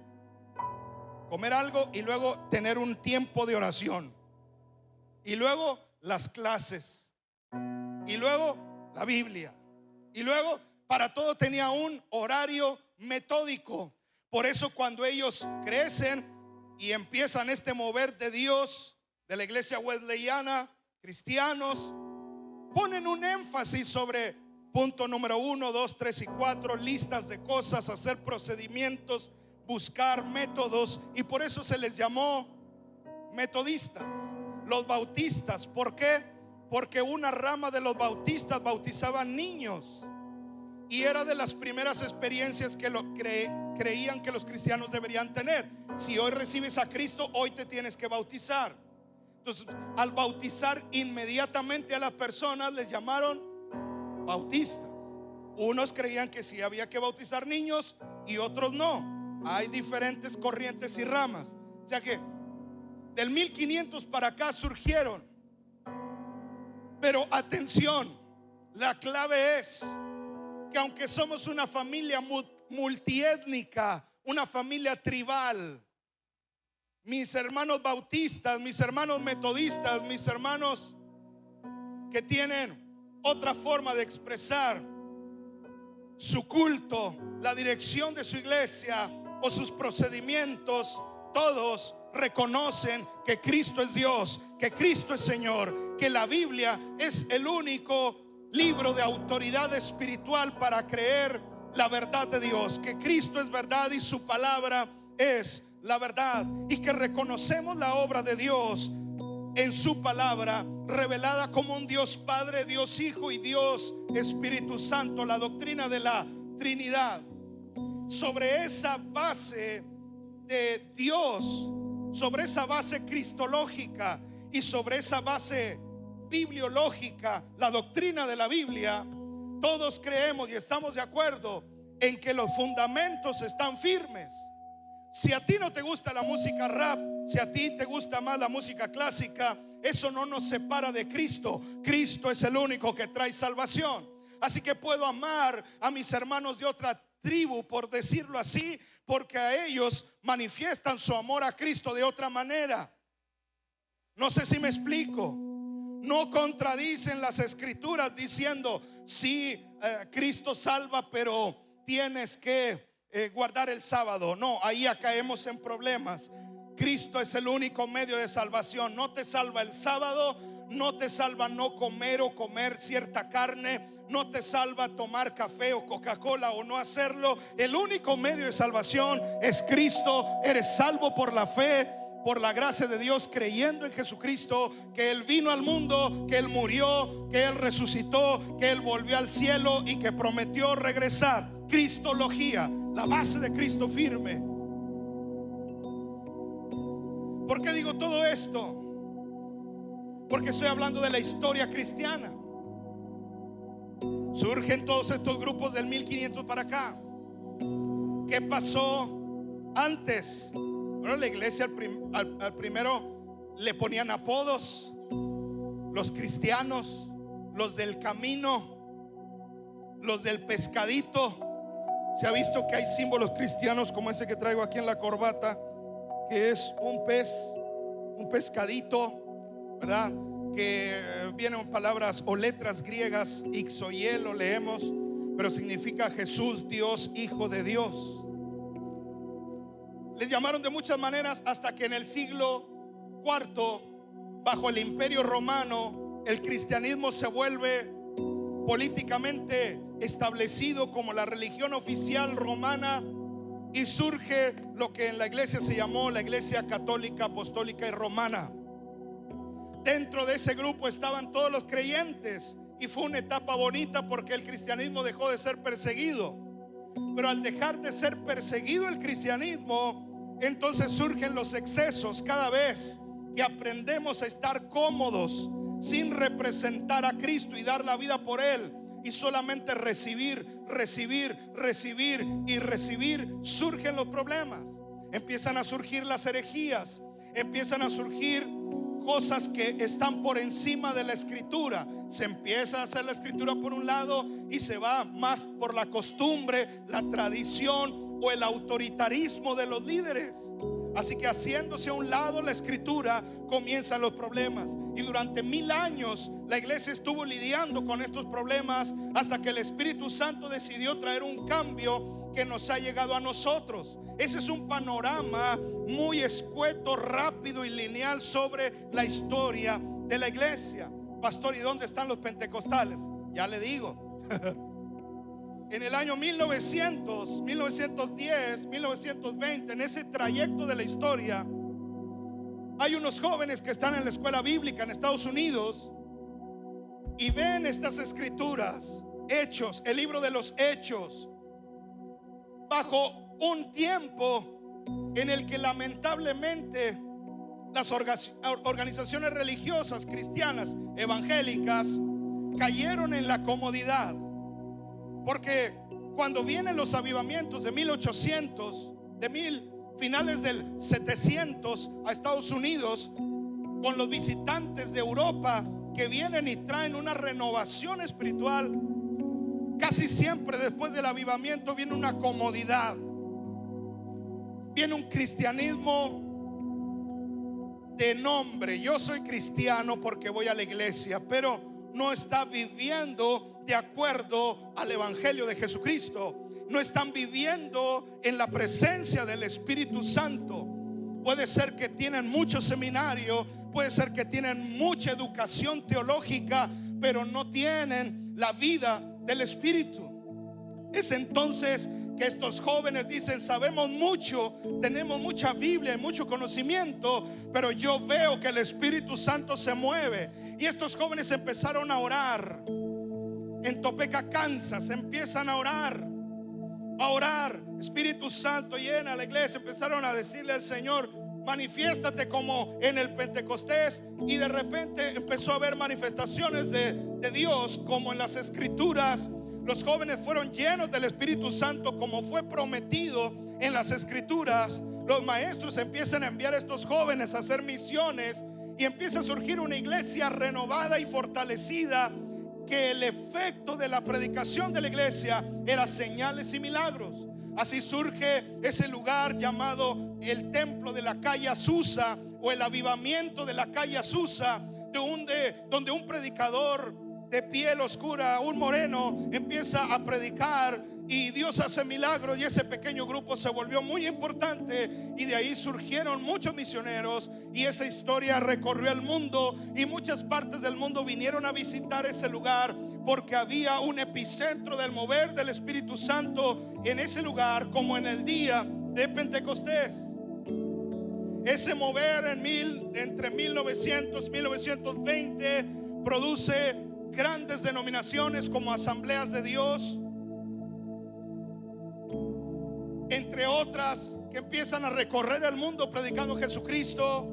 comer algo y luego tener un tiempo de oración. Y luego las clases. Y luego la Biblia. Y luego para todo tenía un horario metódico. Por eso cuando ellos crecen y empiezan este mover de Dios, de la iglesia wesleyana, cristianos, ponen un énfasis sobre punto número 1, 2, 3 y 4, listas de cosas, hacer procedimientos, buscar métodos, y por eso se les llamó metodistas. Los bautistas, ¿por qué? Porque una rama de los bautistas bautizaban niños, y era de las primeras experiencias que creían que los cristianos deberían tener. Si hoy recibes a Cristo, hoy te tienes que bautizar. Entonces, al bautizar inmediatamente a las personas les llamaron bautistas. Unos creían que sí había que bautizar niños y otros no. Hay diferentes corrientes y ramas. O sea que del 1500 para acá surgieron. Pero atención, la clave es que aunque somos una familia multiétnica, una familia tribal, mis hermanos bautistas, mis hermanos metodistas, mis hermanos que tienen otra forma de expresar su culto, la dirección de su iglesia o sus procedimientos, todos reconocen que Cristo es Dios, que Cristo es Señor, que la Biblia es el único libro de autoridad espiritual para creer la verdad de Dios, que Cristo es verdad y su palabra es la verdad, y que reconocemos la obra de Dios en su palabra revelada como un Dios Padre, Dios Hijo y Dios Espíritu Santo, la doctrina de la Trinidad. Sobre esa base de Dios, sobre esa base cristológica y sobre esa base bibliológica, la doctrina de la Biblia, todos creemos y estamos de acuerdo en que los fundamentos están firmes. Si a ti no te gusta la música rap, si a ti te gusta más la música clásica, eso no nos separa de Cristo. Cristo es el único que trae salvación. Así que puedo amar a mis hermanos de otra tribu, por decirlo así, porque a ellos manifiestan su amor a Cristo de otra manera. No sé si me explico. No contradicen las escrituras diciendo, sí, Cristo salva, pero tienes que guardar el sábado. No, ahí ya caemos en problemas. Cristo es el único medio de salvación. No te salva el sábado, no te salva no comer o comer cierta carne, no te salva tomar café o Coca-Cola o no hacerlo. El único medio de salvación es Cristo. Eres salvo por la fe, por la gracia de Dios, creyendo en Jesucristo, que Él vino al mundo, que Él murió, que Él resucitó, que Él volvió al cielo y que prometió regresar. Cristología, la base de Cristo firme. ¿Por qué digo todo esto? Porque estoy hablando de la historia cristiana. Surgen todos estos grupos del 1500 para acá. ¿Qué pasó antes? Bueno, la iglesia al primero le ponían apodos. Los cristianos, los del camino, los del pescadito. Se ha visto que hay símbolos cristianos como ese que traigo aquí en la corbata, que es un pez, un pescadito, ¿verdad? Que vienen palabras o letras griegas, ixoiel lo leemos, pero significa Jesús, Dios, Hijo de Dios. Les llamaron de muchas maneras hasta que en el siglo IV, bajo el Imperio Romano, el cristianismo se vuelve políticamente establecido como la religión oficial romana y surge lo que en la iglesia se llamó la Iglesia Católica, Apostólica y Romana. Dentro de ese grupo estaban todos los creyentes y fue una etapa bonita porque el cristianismo dejó de ser perseguido. Pero al dejar de ser perseguido el cristianismo, entonces surgen los excesos. Cada vez que aprendemos a estar cómodos sin representar a Cristo y dar la vida por Él, y solamente recibir, surgen los problemas. Empiezan a surgir las herejías, empiezan a surgir cosas que están por encima de la escritura. Se empieza a hacer la escritura por un lado y se va más por la costumbre, la tradición o el autoritarismo de los líderes. Así que haciéndose a un lado la escritura, comienzan los problemas. Y durante 1000 años la iglesia estuvo lidiando con estos problemas hasta que el Espíritu Santo decidió traer un cambio que nos ha llegado a nosotros. Ese es un panorama muy escueto, rápido y lineal sobre la historia de la iglesia. Pastor, ¿y dónde están los pentecostales? Ya le digo. En el año 1900, 1910, 1920, en ese trayecto de la historia, hay unos jóvenes que están en la escuela bíblica en Estados Unidos y ven estas escrituras, Hechos, el libro de los Hechos, bajo un tiempo en el que lamentablemente las organizaciones religiosas cristianas evangélicas cayeron en la comodidad. Porque cuando vienen los avivamientos de 1800, finales del 700 a Estados Unidos, con los visitantes de Europa que vienen y traen una renovación espiritual, casi siempre después del avivamiento viene una comodidad, viene un cristianismo de nombre. Yo soy cristiano porque voy a la iglesia, pero no está viviendo de acuerdo al evangelio de Jesucristo. No están viviendo en la presencia del Espíritu Santo. Puede ser que tienen mucho seminario, puede ser que tienen mucha educación teológica, pero no tienen la vida del Espíritu. Es entonces que estos jóvenes dicen: sabemos mucho, tenemos mucha Biblia y mucho conocimiento, pero yo veo que el Espíritu Santo se mueve. Y estos jóvenes empezaron a orar. En Topeka, Kansas, empiezan a orar. Espíritu Santo llena la iglesia. Empezaron a decirle al Señor: manifiéstate como en el Pentecostés. Y de repente empezó a haber manifestaciones de Dios como en las escrituras. Los jóvenes fueron llenos del Espíritu Santo como fue prometido en las escrituras. Los maestros empiezan a enviar a estos jóvenes a hacer misiones y empieza a surgir una iglesia renovada y fortalecida, que el efecto de la predicación de la iglesia era señales y milagros. Así surge ese lugar llamado el templo de la calle Azusa, o el avivamiento de la calle Azusa, donde un predicador de piel oscura, un moreno, empieza a predicar y Dios hace milagros, y ese pequeño grupo se volvió muy importante, y de ahí surgieron muchos misioneros, y esa historia recorrió el mundo, y muchas partes del mundo vinieron a visitar ese lugar porque había un epicentro del mover del Espíritu Santo en ese lugar, como en el día de Pentecostés. Ese mover entre 1900 y 1920 produce grandes denominaciones como Asambleas de Dios, entre otras, que empiezan a recorrer el mundo predicando Jesucristo.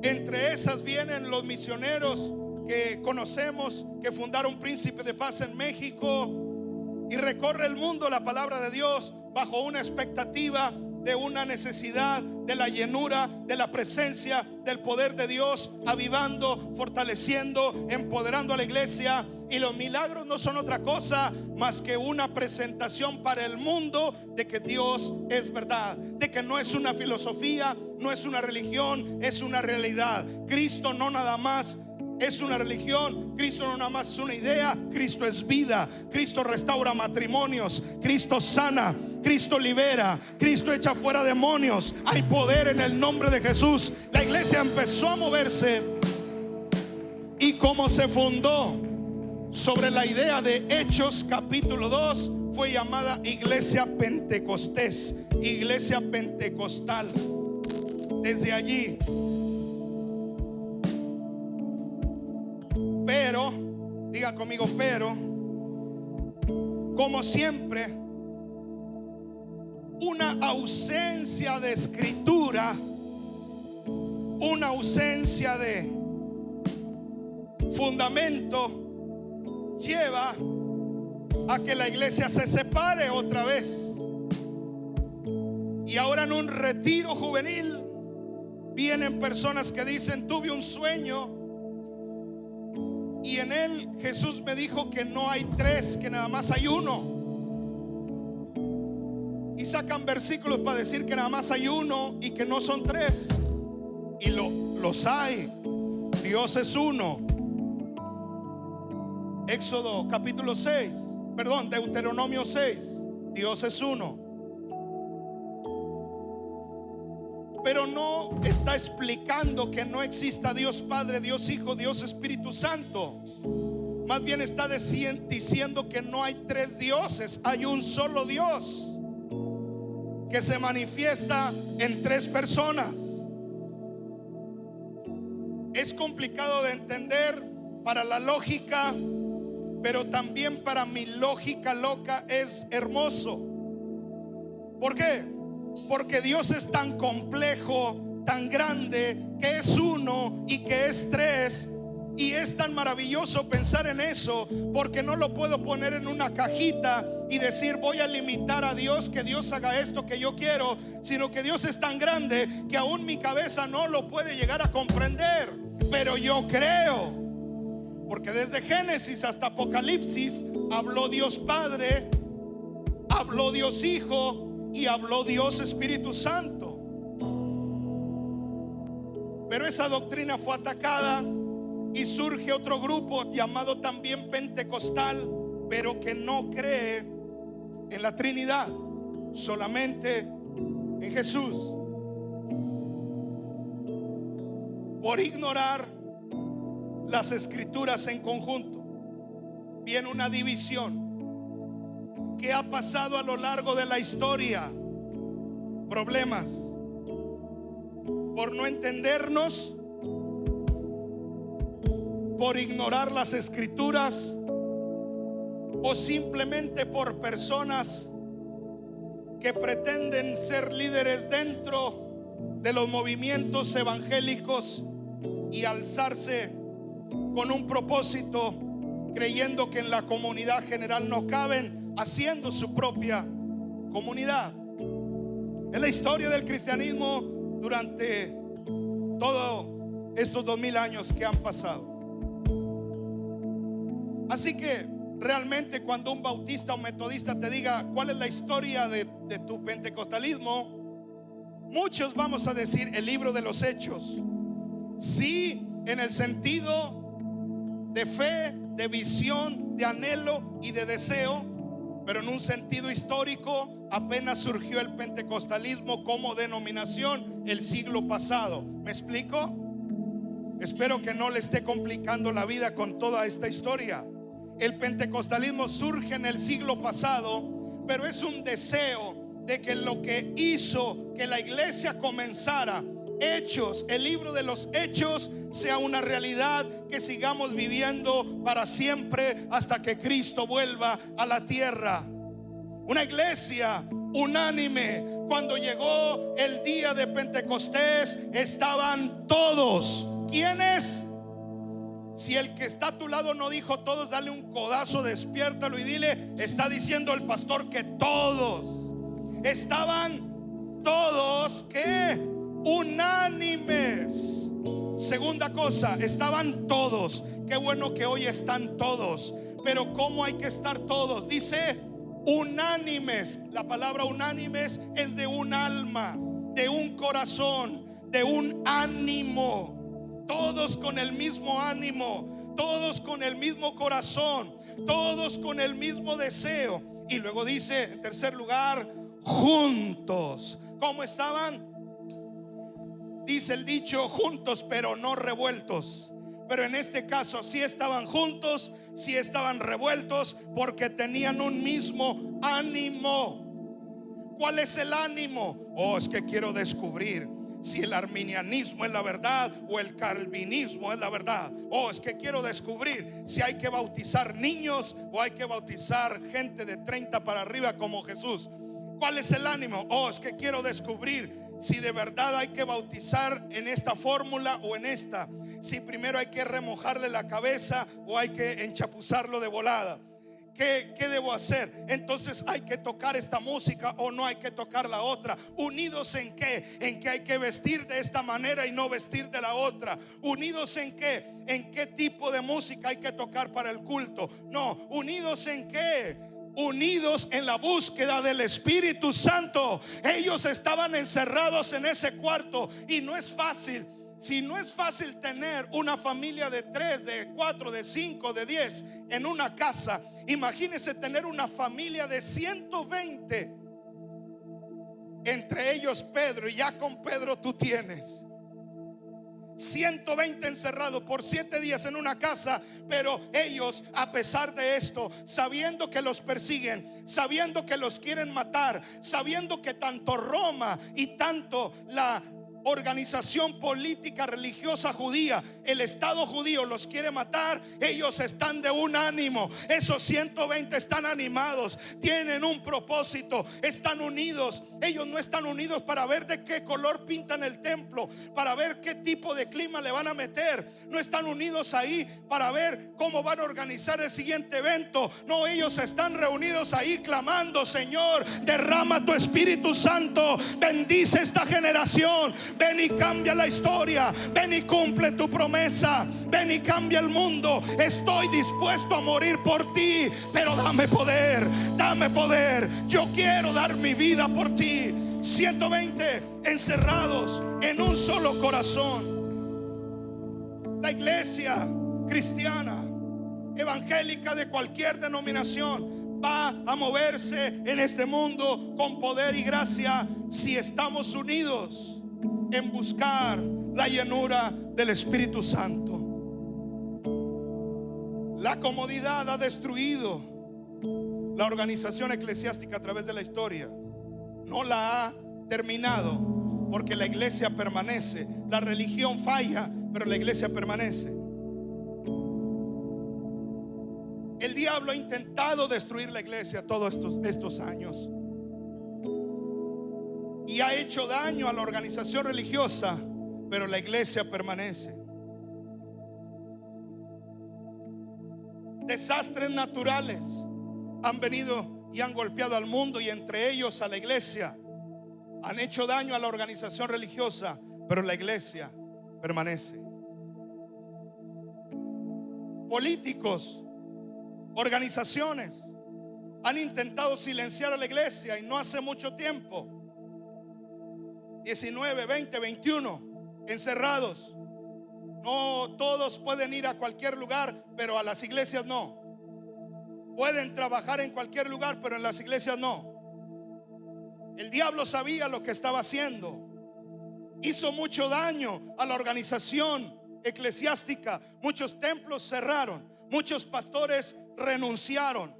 Entre esas vienen los misioneros que conocemos, que fundaron Príncipe de Paz en México, y recorre el mundo la palabra de Dios bajo una expectativa de una necesidad, de la llenura, de la presencia, del poder de Dios, avivando, fortaleciendo, empoderando a la iglesia. Y los milagros no son otra cosa más que una presentación para el mundo de que Dios es verdad, de que no es una filosofía, no es una religión, es una realidad. Cristo no nada más es una religión, Cristo no nada más es una idea, Cristo es vida. Cristo restaura matrimonios, Cristo sana, Cristo libera, Cristo echa fuera demonios. Hay poder en el nombre de Jesús. La iglesia empezó a moverse, y como se fundó sobre la idea de Hechos capítulo 2, fue llamada Iglesia Pentecostés, Iglesia Pentecostal. Desde allí. Pero, diga conmigo, pero, como siempre, una ausencia de escritura, una ausencia de fundamento, lleva a que la iglesia se separe otra vez. Y ahora en un retiro juvenil vienen personas que dicen: tuve un sueño y en él Jesús me dijo que no hay tres, que nada más hay uno. Y sacan versículos para decir que nada más hay uno y que no son tres. Y los hay. Dios es uno. Éxodo capítulo 6, perdón, Deuteronomio 6. Dios es uno. Pero no está explicando que no exista Dios Padre, Dios Hijo, Dios Espíritu Santo. Más bien está diciendo que no hay tres dioses, hay un solo Dios que se manifiesta en tres personas. Es complicado de entender para la lógica, pero también para mi lógica loca es hermoso. ¿Por qué? Porque Dios es tan complejo, tan grande, que es uno y que es tres. Y es tan maravilloso pensar en eso, porque no lo puedo poner en una cajita y decir: voy a limitar a Dios, que Dios haga esto que yo quiero. Sino que Dios es tan grande que aún mi cabeza no lo puede llegar a comprender. Pero yo creo, porque desde Génesis hasta Apocalipsis habló Dios Padre, habló Dios Hijo y habló Dios Espíritu Santo. Pero esa doctrina fue atacada y surge otro grupo llamado también pentecostal, pero que no cree en la Trinidad, solamente en Jesús. Por ignorar las escrituras en conjunto, viene una división que ha pasado a lo largo de la historia. Problemas por no entendernos, por ignorar las escrituras, o simplemente por personas que pretenden ser líderes dentro de los movimientos evangélicos y alzarse con un propósito, creyendo que en la comunidad general no caben, haciendo su propia comunidad. Es la historia del cristianismo durante todos estos 2000 años que han pasado. Así que realmente cuando un bautista o metodista te diga cuál es la historia de tu pentecostalismo, muchos vamos a decir el libro de los Hechos. Sí, en el sentido de fe, de visión, de anhelo y de deseo, pero en un sentido histórico apenas surgió el pentecostalismo como denominación el siglo pasado. ¿Me explico? Espero que no le esté complicando la vida con toda esta historia. El pentecostalismo surge en el siglo pasado, pero es un deseo de que lo que hizo que la iglesia comenzara Hechos, el libro de los Hechos, sea una realidad que sigamos viviendo para siempre hasta que Cristo vuelva a la tierra. Una iglesia unánime. Cuando llegó el día de Pentecostés, estaban todos. ¿Quiénes? Si el que está a tu lado no dijo todos, dale un codazo, despiértalo y dile: está diciendo el pastor que todos. Estaban todos, ¿qué? Unánimes. Segunda cosa, estaban todos. Qué bueno que hoy están todos. Pero ¿cómo hay que estar todos? Dice unánimes. La palabra unánimes es de un alma, de un corazón, de un ánimo. Todos con el mismo ánimo, todos con el mismo corazón, todos con el mismo deseo. Y luego dice, en tercer lugar, juntos. ¿Cómo estaban? Dice el dicho, juntos pero no revueltos. Pero en este caso sí estaban juntos, sí estaban revueltos, porque tenían un mismo ánimo. ¿Cuál es el ánimo? Oh, es que quiero descubrir si el arminianismo es la verdad o el calvinismo es la verdad. Oh, es que quiero descubrir si hay que bautizar niños o hay que bautizar gente de 30 para arriba como Jesús. ¿Cuál es el ánimo? Oh, es que quiero descubrir si de verdad hay que bautizar en esta fórmula o en esta. Si primero hay que remojarle la cabeza o hay que enchapuzarlo de volada. ¿Qué debo hacer? Entonces, ¿hay que tocar esta música o no hay que tocar la otra? ¿Unidos en qué? En que hay que vestir de esta manera y no vestir de la otra. ¿Unidos en qué? ¿En qué tipo de música hay que tocar para el culto? No, ¿unidos en qué? Unidos en la búsqueda del Espíritu Santo. Ellos estaban encerrados en ese cuarto y no es fácil. Si no es fácil tener una familia de 3, de 4, de 5, de 10 en una casa, imagínese tener una familia de 120, entre ellos Pedro, y ya con Pedro tú tienes 120 encerrados por 7 días en una casa. Pero ellos, a pesar de esto, sabiendo que los persiguen, sabiendo que los quieren matar, sabiendo que tanto Roma y tanto la organización política religiosa judía, el Estado judío los quiere matar, ellos están de un ánimo. Esos 120 están animados, tienen un propósito, están unidos. Ellos no están unidos para ver de qué color pintan el templo, para ver qué tipo de clima le van a meter. No están unidos ahí para ver cómo van a organizar el siguiente evento. No, ellos están reunidos ahí clamando: Señor, derrama tu Espíritu Santo, bendice esta generación. Ven y cambia la historia. Ven y cumple tu promesa. Ven y cambia el mundo. Estoy dispuesto a morir por ti, pero dame poder, dame poder. Yo quiero dar mi vida por ti. 120 encerrados en un solo corazón. La iglesia cristiana, evangélica, de cualquier denominación, va a moverse en este mundo con poder y gracia si estamos unidos en buscar la llenura del Espíritu Santo. La comodidad ha destruido la organización eclesiástica a través de la historia. No la ha terminado, porque la iglesia permanece. La religión falla, pero la iglesia permanece. El diablo ha intentado destruir la iglesia todos estos años y ha hecho daño a la organización religiosa, pero la iglesia permanece. Desastres naturales han venido y han golpeado al mundo, y entre ellos a la iglesia. Han hecho daño a la organización religiosa, pero la iglesia permanece. Políticos, organizaciones han intentado silenciar a la iglesia, y no hace mucho tiempo, 19, 20, 21 encerrados. No todos pueden ir a cualquier lugar, pero a las iglesias no. Pueden trabajar en cualquier lugar, pero en las iglesias no. El diablo sabía lo que estaba haciendo. Hizo mucho daño a la organización eclesiástica. Muchos templos cerraron, muchos pastores renunciaron.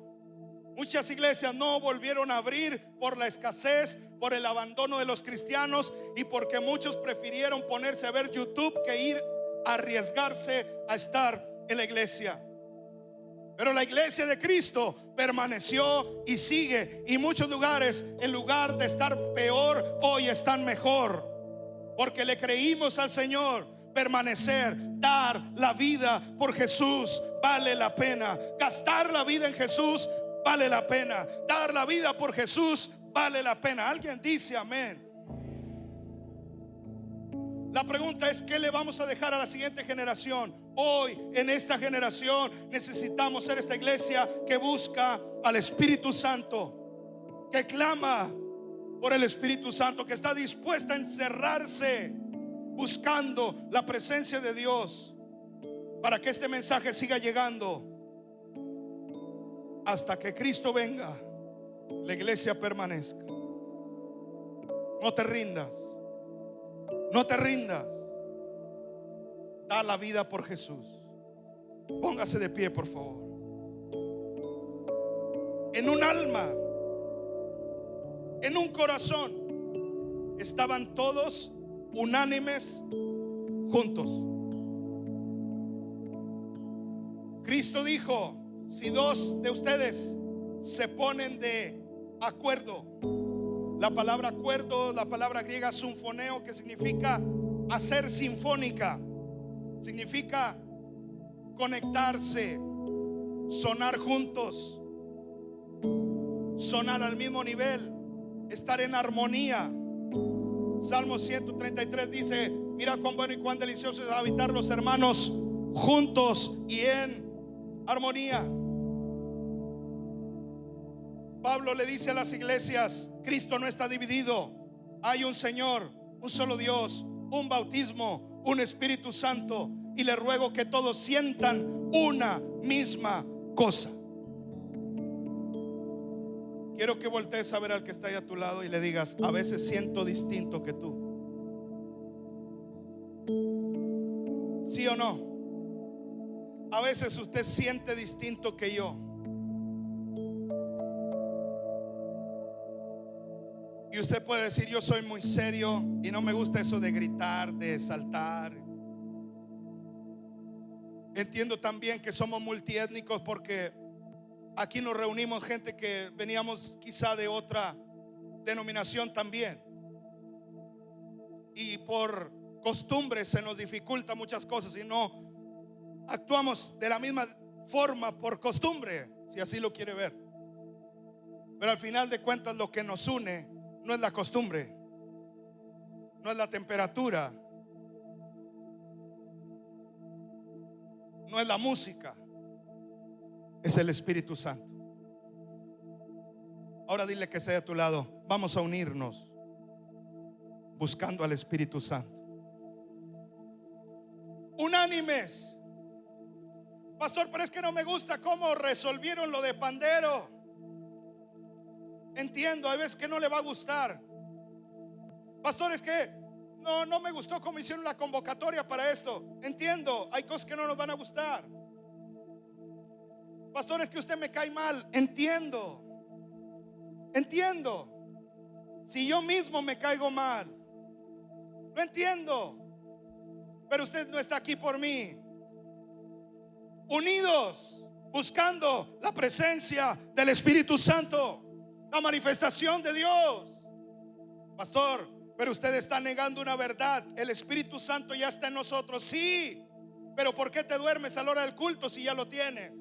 Muchas iglesias no volvieron a abrir por la escasez, por el abandono de los cristianos y porque muchos prefirieron ponerse a ver YouTube que ir a arriesgarse a estar en la iglesia. Pero la iglesia de Cristo permaneció y sigue, y muchos lugares, en lugar de estar peor, hoy están mejor, porque le creímos al Señor. Permanecer, dar la vida por Jesús vale la pena. Gastar la vida en Jesús vale la pena. Dar la vida por Jesús vale la pena. Alguien dice amén. La pregunta es: ¿qué le vamos a dejar a la siguiente generación? Hoy, en esta generación, necesitamos ser esta iglesia que busca al Espíritu Santo, que clama por el Espíritu Santo, que está dispuesta a encerrarse buscando la presencia de Dios, para que este mensaje siga llegando hasta que Cristo venga, la iglesia permanezca. No te rindas, no te rindas. Da la vida por Jesús. Póngase de pie, por favor. En un alma, en un corazón, estaban todos unánimes juntos. Cristo dijo: si dos de ustedes se ponen de acuerdo. La palabra acuerdo, la palabra griega sinfoneo, que significa hacer sinfónica, significa conectarse, sonar juntos, sonar al mismo nivel, estar en armonía. Salmo 133 dice: mira cuán bueno y cuán delicioso es habitar los hermanos juntos y en armonía. Pablo le dice a las iglesias: Cristo no está dividido. Hay un Señor, un solo Dios, un bautismo, un Espíritu Santo, y le ruego que todos sientan una misma cosa. Quiero que voltees a ver al que está ahí a tu lado y le digas: a veces siento distinto que tú. ¿Sí o no? A veces usted siente distinto que yo. Y usted puede decir: yo soy muy serio y no me gusta eso de gritar, de saltar. Entiendo también que somos multiétnicos, porque aquí nos reunimos gente que veníamos quizá de otra denominación también, y por costumbre se nos dificulta muchas cosas y no actuamos de la misma forma por costumbre, si así lo quiere ver. Pero al final de cuentas, lo que nos une no es la costumbre, no es la temperatura, no es la música, es el Espíritu Santo. Ahora dile que sea a tu lado: vamos a unirnos buscando al Espíritu Santo. Unánimes. Pastor, pero es que no me gusta cómo resolvieron lo de Pandero. Entiendo, hay veces que no le va a gustar. Pastor, es que no me gustó cómo hicieron la convocatoria para esto. Entiendo, hay cosas que no nos van a gustar. Pastor, es que usted me cae mal. Entiendo. Si yo mismo me caigo mal, lo entiendo. Pero usted no está aquí por mí. Unidos, buscando la presencia del Espíritu Santo, la manifestación de Dios. Pastor, pero usted está negando una verdad. El Espíritu Santo ya está en nosotros. Sí, pero ¿por qué te duermes a la hora del culto si ya lo tienes?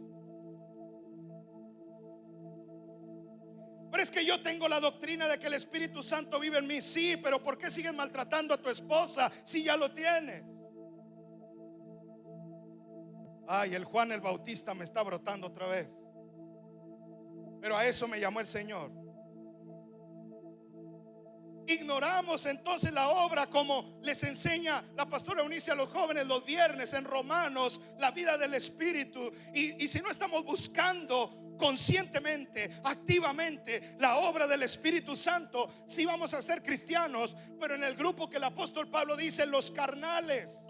Pero es que yo tengo la doctrina de que el Espíritu Santo vive en mí. Sí, pero ¿por qué sigues maltratando a tu esposa si ya lo tienes? Ay, el Juan el Bautista me está brotando otra vez. Pero a eso me llamó el Señor. Ignoramos entonces la obra, como les enseña la pastora Eunice a los jóvenes los viernes en Romanos, la vida del Espíritu. Y si no estamos buscando conscientemente, activamente la obra del Espíritu Santo, sí vamos a ser cristianos, pero en el grupo que el apóstol Pablo dice: los carnales.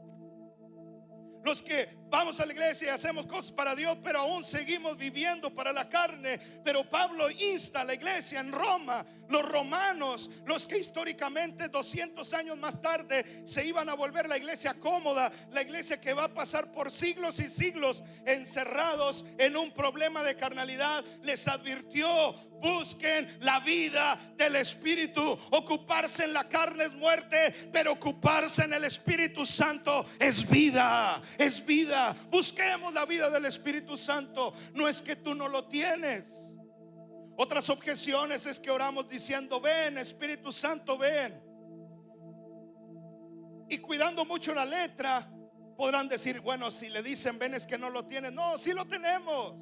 los que vamos a la iglesia y hacemos cosas para Dios, pero aún seguimos viviendo para la carne. Pero Pablo insta a la iglesia en Roma, los romanos, los que históricamente 200 años más tarde se iban a volver la iglesia cómoda, la iglesia que va a pasar por siglos y siglos encerrados en un problema de carnalidad, les advirtió: busquen la vida del Espíritu. Ocuparse en la carne es muerte, pero ocuparse en el Espíritu Santo es vida, es vida. Busquemos la vida del Espíritu Santo. No es que tú no lo tienes. Otras objeciones es que oramos diciendo: ven Espíritu Santo, ven. Y cuidando mucho la letra, podrán decir: bueno, si le dicen ven es que no lo tienen. No, sí lo tenemos.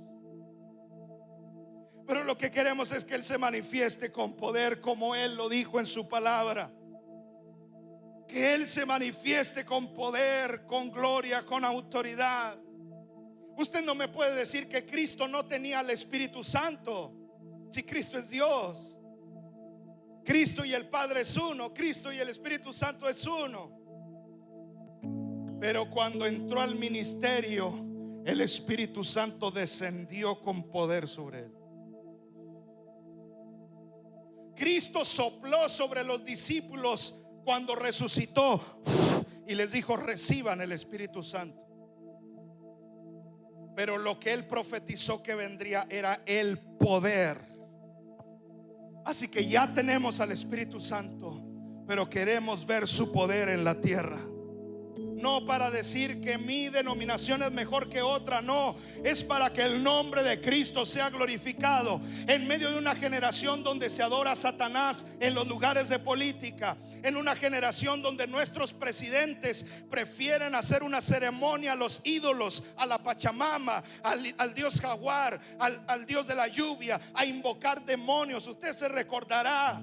Pero lo que queremos es que Él se manifieste con poder, como Él lo dijo en su palabra. Que Él se manifieste con poder, con gloria, con autoridad. Usted no me puede decir que Cristo no tenía el Espíritu Santo, si Cristo es Dios. Cristo y el Padre es uno, Cristo y el Espíritu Santo es uno. Pero cuando entró al ministerio, el Espíritu Santo descendió con poder sobre Él. Cristo sopló sobre los discípulos cuando resucitó y les dijo: reciban el Espíritu Santo. Pero lo que Él profetizó que vendría era el poder. Así que ya tenemos al Espíritu Santo, pero queremos ver su poder en la tierra. No para decir que mi denominación es mejor que otra, no, es para que el nombre de Cristo sea glorificado en medio de una generación donde se adora a Satanás en los lugares de política, en una generación donde nuestros presidentes prefieren hacer una ceremonia a los ídolos, a la Pachamama, al dios jaguar, al dios de la lluvia, a invocar demonios. Usted se recordará,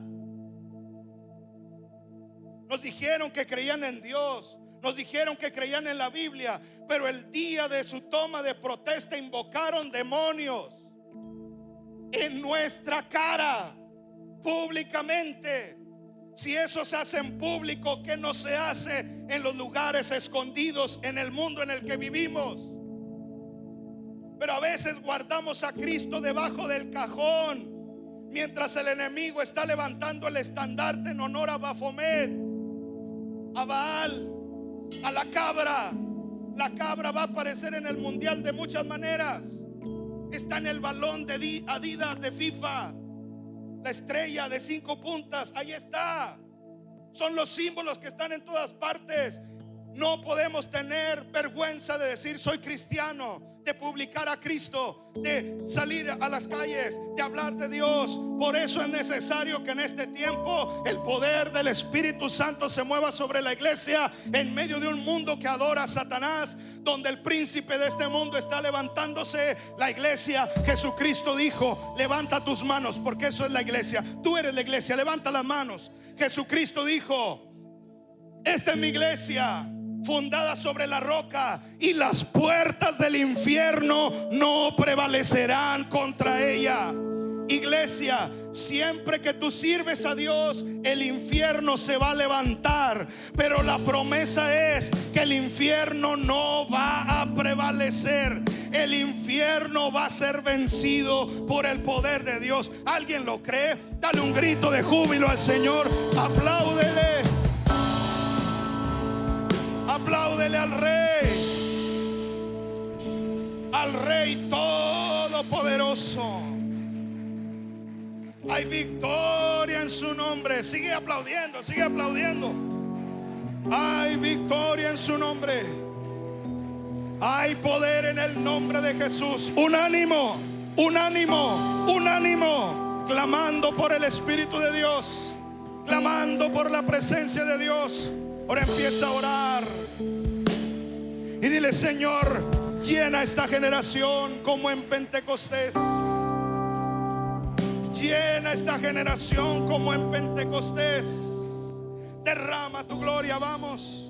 nos dijeron que creían en Dios, nos dijeron que creían en la Biblia, pero el día de su toma de protesta invocaron demonios en nuestra cara, públicamente. Si eso se hace en público, ¿qué no se hace en los lugares escondidos en el mundo en el que vivimos? Pero a veces guardamos a Cristo debajo del cajón, mientras el enemigo está levantando el estandarte en honor a Baphomet, a Baal, a la cabra. La cabra va a aparecer en el mundial de muchas maneras. Está en el balón de Adidas de FIFA, la estrella de 5 puntas, ahí está. Son los símbolos que están en todas partes. No podemos tener vergüenza de decir soy cristiano, de publicar a Cristo, de salir a las calles, de hablar de Dios. Por eso es necesario que en este tiempo el poder del Espíritu Santo se mueva sobre la iglesia en medio de un mundo que adora a Satanás, donde el príncipe de este mundo está levantándose. La iglesia, Jesucristo dijo: levanta tus manos, porque eso es la iglesia. Tú eres la iglesia, levanta las manos. Jesucristo dijo: esta es mi iglesia, fundada sobre la roca, y las puertas del infierno no prevalecerán contra ella. Iglesia, siempre que tú sirves a Dios, el infierno se va a levantar, pero la promesa es que el infierno no va a prevalecer. El infierno va a ser vencido por el poder de Dios. ¿Alguien lo cree? Dale un grito de júbilo al Señor. Apláudele. Apláudele al Rey Todopoderoso. Hay victoria en su nombre. Sigue aplaudiendo, sigue aplaudiendo. Hay victoria en su nombre. Hay poder en el nombre de Jesús. Unánimo, unánimo, unánimo, clamando por el Espíritu de Dios, clamando por la presencia de Dios. Ahora empieza a orar y dile: Señor, llena esta generación como en Pentecostés. Llena esta generación como en Pentecostés. Derrama tu gloria, vamos.